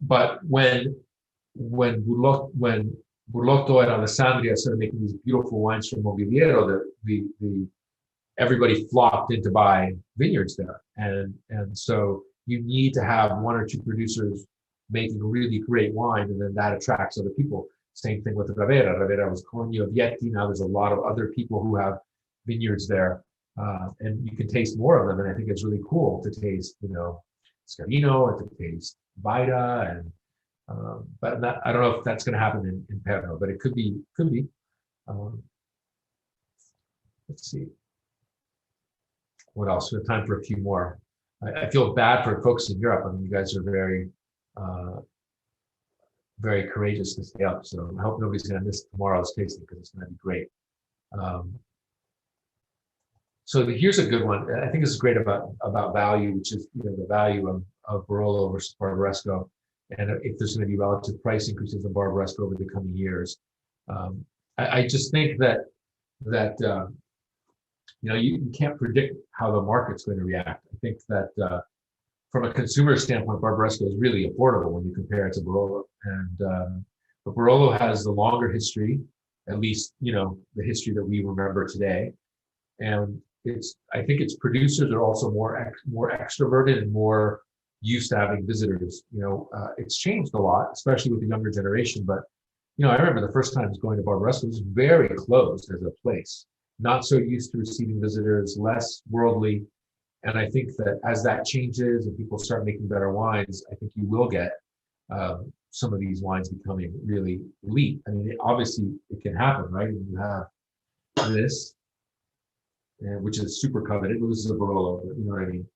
But when Burlotto and Alessandria started making these beautiful wines from Mobiliero, everybody flocked in to buy vineyards there, and so you need to have one or two producers making really great wine, and then that attracts other people. Same thing with Ravera. Ravera was Cogno, Vietti. Now there's a lot of other people who have vineyards there, and you can taste more of them. And I think it's really cool to taste, Scarino, and to taste Vaida, and but I don't know if that's going to happen in Perno, but it could be. Let's see. What else? We have time for a few more. I feel bad for folks in Europe. I mean, you guys are very, very courageous to stay up. So I hope nobody's going to miss tomorrow's tasting because it's going to be great. So here's a good one. I think this is great about value, which is the value of Barolo versus Barbaresco, and if there's going to be relative price increases in Barbaresco over the coming years. I just think that you can't predict how the market's going to react. I think that from a consumer standpoint, Barbaresco is really affordable when you compare it to Barolo. And but Barolo has the longer history, at least the history that we remember today. And I think its producers are also more extroverted and more used to having visitors. It's changed a lot, especially with the younger generation. But I remember the first time I was going to Barbaresco, it was very closed as a place. Not so used to receiving visitors, less worldly. And I think that as that changes and people start making better wines, I think you will get some of these wines becoming really elite. I mean, obviously it can happen, right? And you have this, which is super coveted. This is a Barolo, but you know what I mean?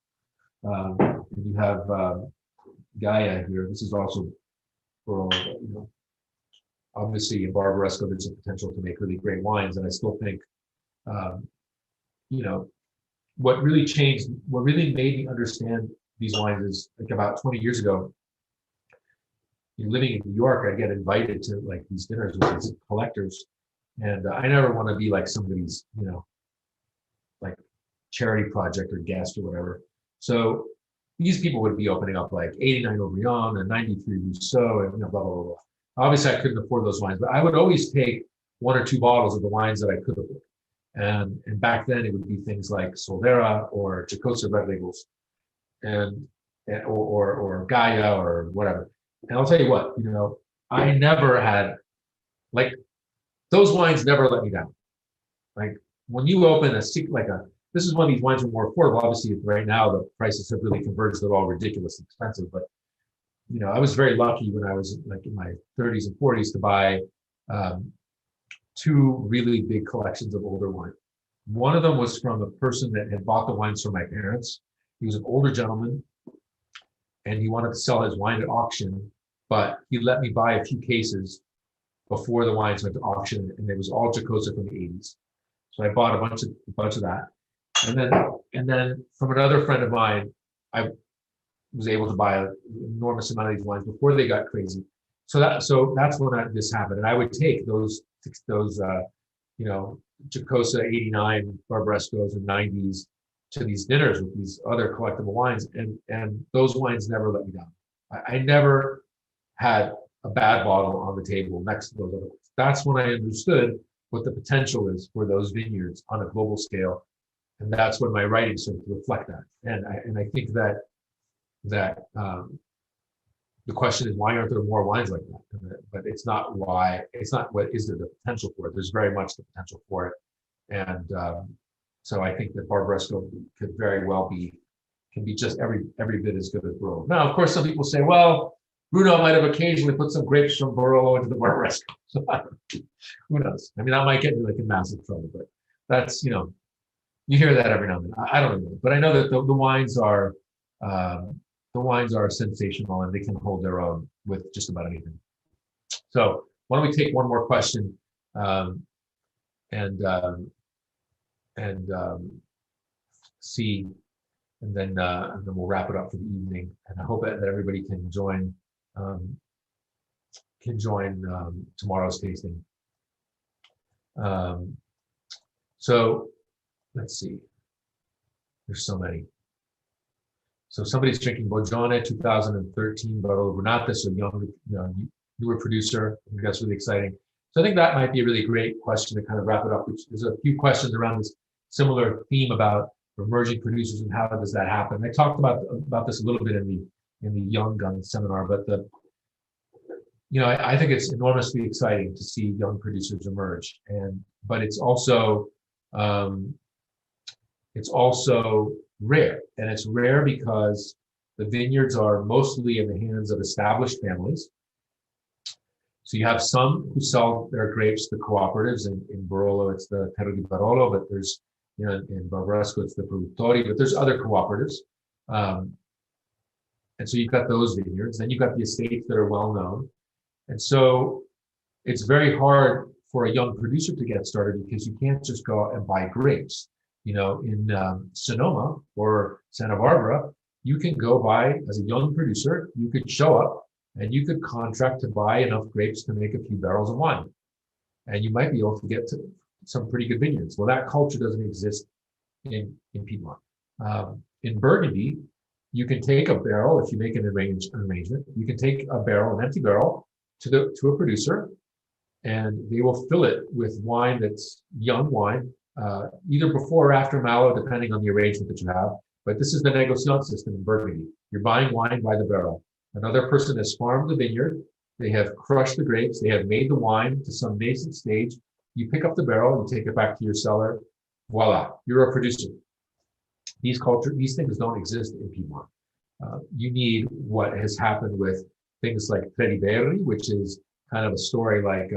And you have Gaia here. This is also Barolo. Obviously in Barbaresco, there's a potential to make really great wines. And I still think what really changed, what really made me understand these wines is like about 20 years ago, living in New York, I'd get invited to like these dinners with these collectors. And I never want to be like somebody's, like charity project or guest or whatever. So these people would be opening up like 89 Aubryon and 93 Rousseau and blah, blah, blah, blah. Obviously I couldn't afford those wines, but I would always take one or two bottles of the wines that I could afford. And back then it would be things like Solera or Giacosa Red Labels or Gaia or whatever. And I'll tell you what, I never had, like, those wines never let me down. Like when you open this is one of these wines that are more affordable. Obviously right now the prices have really converged. They're all ridiculously expensive, but I was very lucky when I was like in my 30s and 40s to buy two really big collections of older wine. One of them was from a person that had bought the wines from my parents. He was an older gentleman and he wanted to sell his wine at auction, but he let me buy a few cases before the wines went to auction, and it was all Giacosa from the 80s. So I bought a bunch of that. And then from another friend of mine, I was able to buy an enormous amount of these wines before they got crazy. So that's when this happened. And I would take those Giacosa 89 Barbarescos and 90s to these dinners with these other collectible wines, and those wines never let me down. I never had a bad bottle on the table next to those other ones. That's when I understood what the potential is for those vineyards on a global scale, and that's when my writing started to reflect that. And I think that the question is, why aren't there more wines like that? But it's not why. It's not what is there the potential for it. There's very much the potential for it, and so I think that Barbaresco could very well can be just every bit as good as Barolo. Now, of course, some people say, well, Bruno might have occasionally put some grapes from Barolo into the Barbaresco. So who knows? I mean, that might get me like in massive trouble, but that's, you hear that every now and then. I don't know, but I know that the wines are sensational and they can hold their own with just about anything. So why don't we take one more question and see, and then we'll wrap it up for the evening. And I hope that everybody can join tomorrow's tasting. So let's see. There's so many. So somebody's drinking Bogione 2013 Barolo Brunate, so newer producer. I think that's really exciting. So I think that might be a really great question to kind of wrap it up. There's a few questions around this similar theme about emerging producers and how does that happen. I talked about this a little bit in the Young Gun seminar, but I think it's enormously exciting to see young producers emerge, but it's also rare, and it's rare because the vineyards are mostly in the hands of established families. So you have some who sell their grapes to cooperatives. In Barolo, it's the Terra di Barolo, but there's, in Barbaresco, it's the Produttori, but there's other cooperatives. And so you've got those vineyards. Then you've got the estates that are well known. And so it's very hard for a young producer to get started because you can't just go out and buy grapes. In Sonoma or Santa Barbara, you can go buy, as a young producer, you could show up and you could contract to buy enough grapes to make a few barrels of wine. And you might be able to get to some pretty good vineyards. Well, that culture doesn't exist in Piedmont. In Burgundy, you can take a barrel, if you make an arrangement, you can take a barrel, an empty barrel, to a producer, and they will fill it with wine that's young wine, either before or after Malo, depending on the arrangement that you have. But this is the negociant system in Burgundy. You're buying wine by the barrel. Another person has farmed the vineyard. They have crushed the grapes. They have made the wine to some nascent stage. You pick up the barrel, you take it back to your cellar. Voila, you're a producer. These things don't exist in Piedmont. You need what has happened with things like Trediberri, which is kind of a story like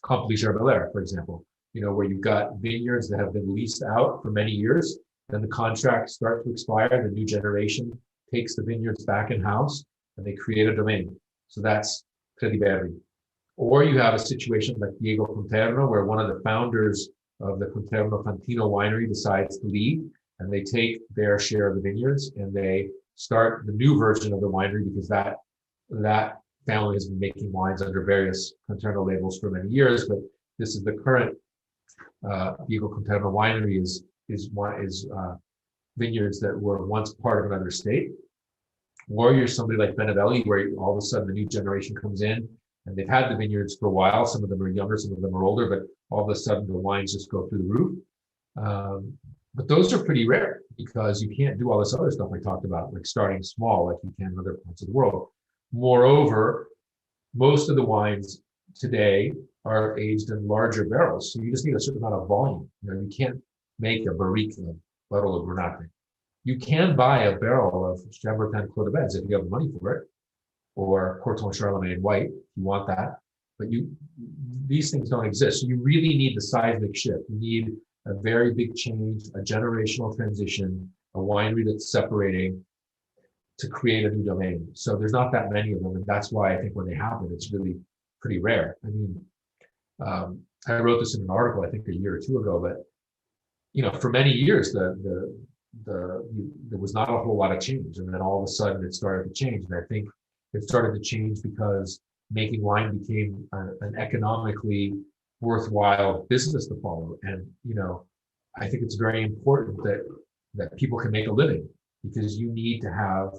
Campo di Gerbelair, for example, where you've got vineyards that have been leased out for many years, then the contracts start to expire, the new generation takes the vineyards back in-house, and they create a domain. So that's Trediberri. Or you have a situation like Diego Conterno, where one of the founders of the Conterno Fantino winery decides to leave, and they take their share of the vineyards, and they start the new version of the winery, because that family has been making wines under various Conterno labels for many years, but this is the current Diego Conterno winery is vineyards that were once part of another state. Or you're somebody like Benevelli, where all of a sudden the new generation comes in and they've had the vineyards for a while. Some of them are younger, some of them are older, but all of a sudden the wines just go through the roof. But those are pretty rare because you can't do all this other stuff I talked about, like starting small like you can in other parts of the world. Moreover, most of the wines today are aged in larger barrels, so you just need a certain amount of volume. You can't make a barrique of Barolo Brunate. You can buy a barrel of Chambertin Clos de Bez if you have money for it, or Corton Charlemagne White if you want that. But these things don't exist. So you really need the seismic shift. You need a very big change, a generational transition, a winery that's separating to create a new domain. So there's not that many of them, and that's why I think when they happen, it's really pretty rare. I mean, I wrote this in an article, I think a year or two ago, but for many years, there was not a whole lot of change, and then all of a sudden it started to change. And I think it started to change because making wine became an economically worthwhile business to follow. And, I think it's very important that people can make a living, because you need to have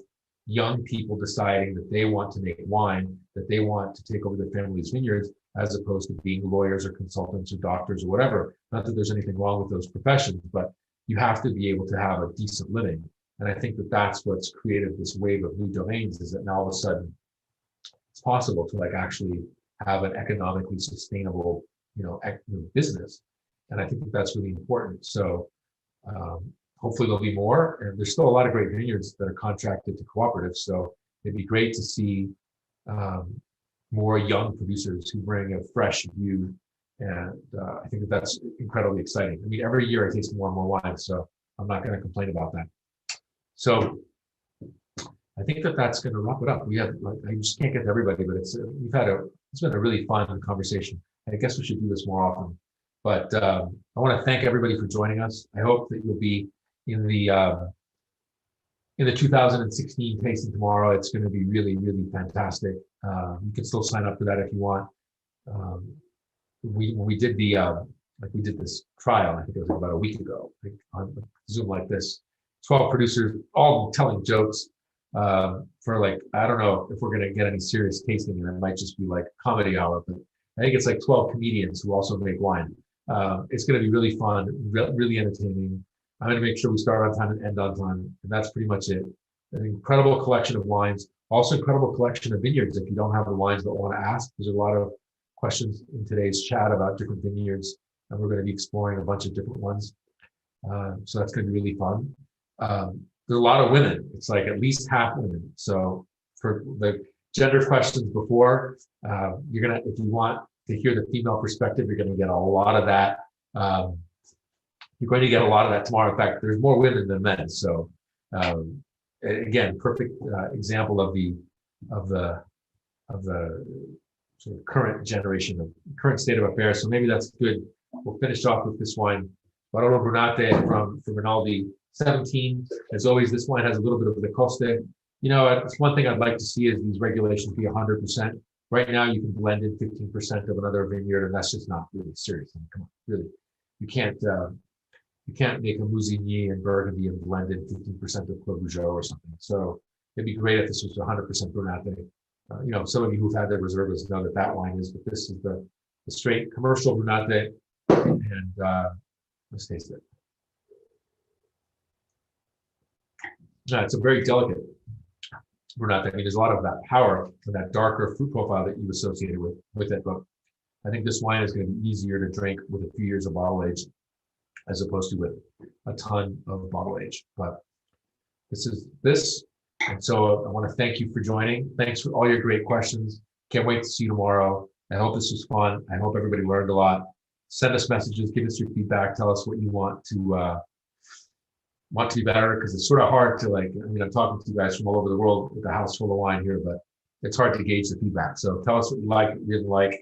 young people deciding that they want to make wine, that they want to take over their family's vineyards, as opposed to being lawyers or consultants or doctors or whatever. Not that there's anything wrong with those professions, but you have to be able to have a decent living. And I think that that's what's created this wave of new domains, is that now all of a sudden it's possible to actually have an economically sustainable, business. And I think that that's really important. So hopefully there'll be more. And there's still a lot of great vineyards that are contracted to cooperatives. So it'd be great to see more young producers who bring a fresh view. And I think that that's incredibly exciting. I mean, every year I taste more and more wine, so I'm not going to complain about that. So I think that that's going to wrap it up. We have, I just can't get to everybody, but it's been a really fun conversation. I guess we should do this more often. But I want to thank everybody for joining us. I hope that you'll be in the 2016 tasting tomorrow. It's going to be really, really fantastic. You can still sign up for that if you want. When we did we did this trial, I think it was about a week ago, on Zoom like this, 12 producers all telling jokes for I don't know if we're going to get any serious tasting, and it might just be like comedy hour, but I think it's 12 comedians who also make wine. It's going to be really fun, really entertaining. I'm going to make sure we start on time and end on time, and that's pretty much it. An incredible collection of wines, also incredible collection of vineyards. If you don't have the wines but want to ask, there's a lot of questions in today's chat about different vineyards, and we're going to be exploring a bunch of different ones. So that's going to be really fun. There's a lot of women. It's at least half women. So for the gender questions before, you're going to, if you want to hear the female perspective, you're going to get a lot of that. You're going to get a lot of that tomorrow. In fact, there's more women than men. So again, perfect example of the sort of current generation, of current state of affairs. So maybe that's good. We'll finish off with this wine, Barolo Brunate from Rinaldi 17. As always, this wine has a little bit of the coste. It's one thing I'd like to see is these regulations be 100%. Right now, you can blend in 15% of another vineyard, and that's just not really serious. I mean, come on, really, you can't make a Musigny and Burgundy and blend in 15% of Clos Vougeot or something. So it'd be great if this was 100% Brunate. Some of you who've had the reservas know that wine is, but this is the straight commercial Brunate, and let's taste it. It's a very delicate Brunate. I mean, there's a lot of that power and that darker fruit profile that you associated with it, but I think this wine is going to be easier to drink with a few years of bottle age, as opposed to with a ton of bottle age. But this is this. And so I want to thank you for joining. Thanks for all your great questions. Can't wait to see you tomorrow. I hope this was fun. I hope everybody learned a lot. Send us messages, give us your feedback, tell us what you want to be better, because it's sort of hard to I'm talking to you guys from all over the world with a house full of wine here, but it's hard to gauge the feedback. So tell us what you like, what you didn't like.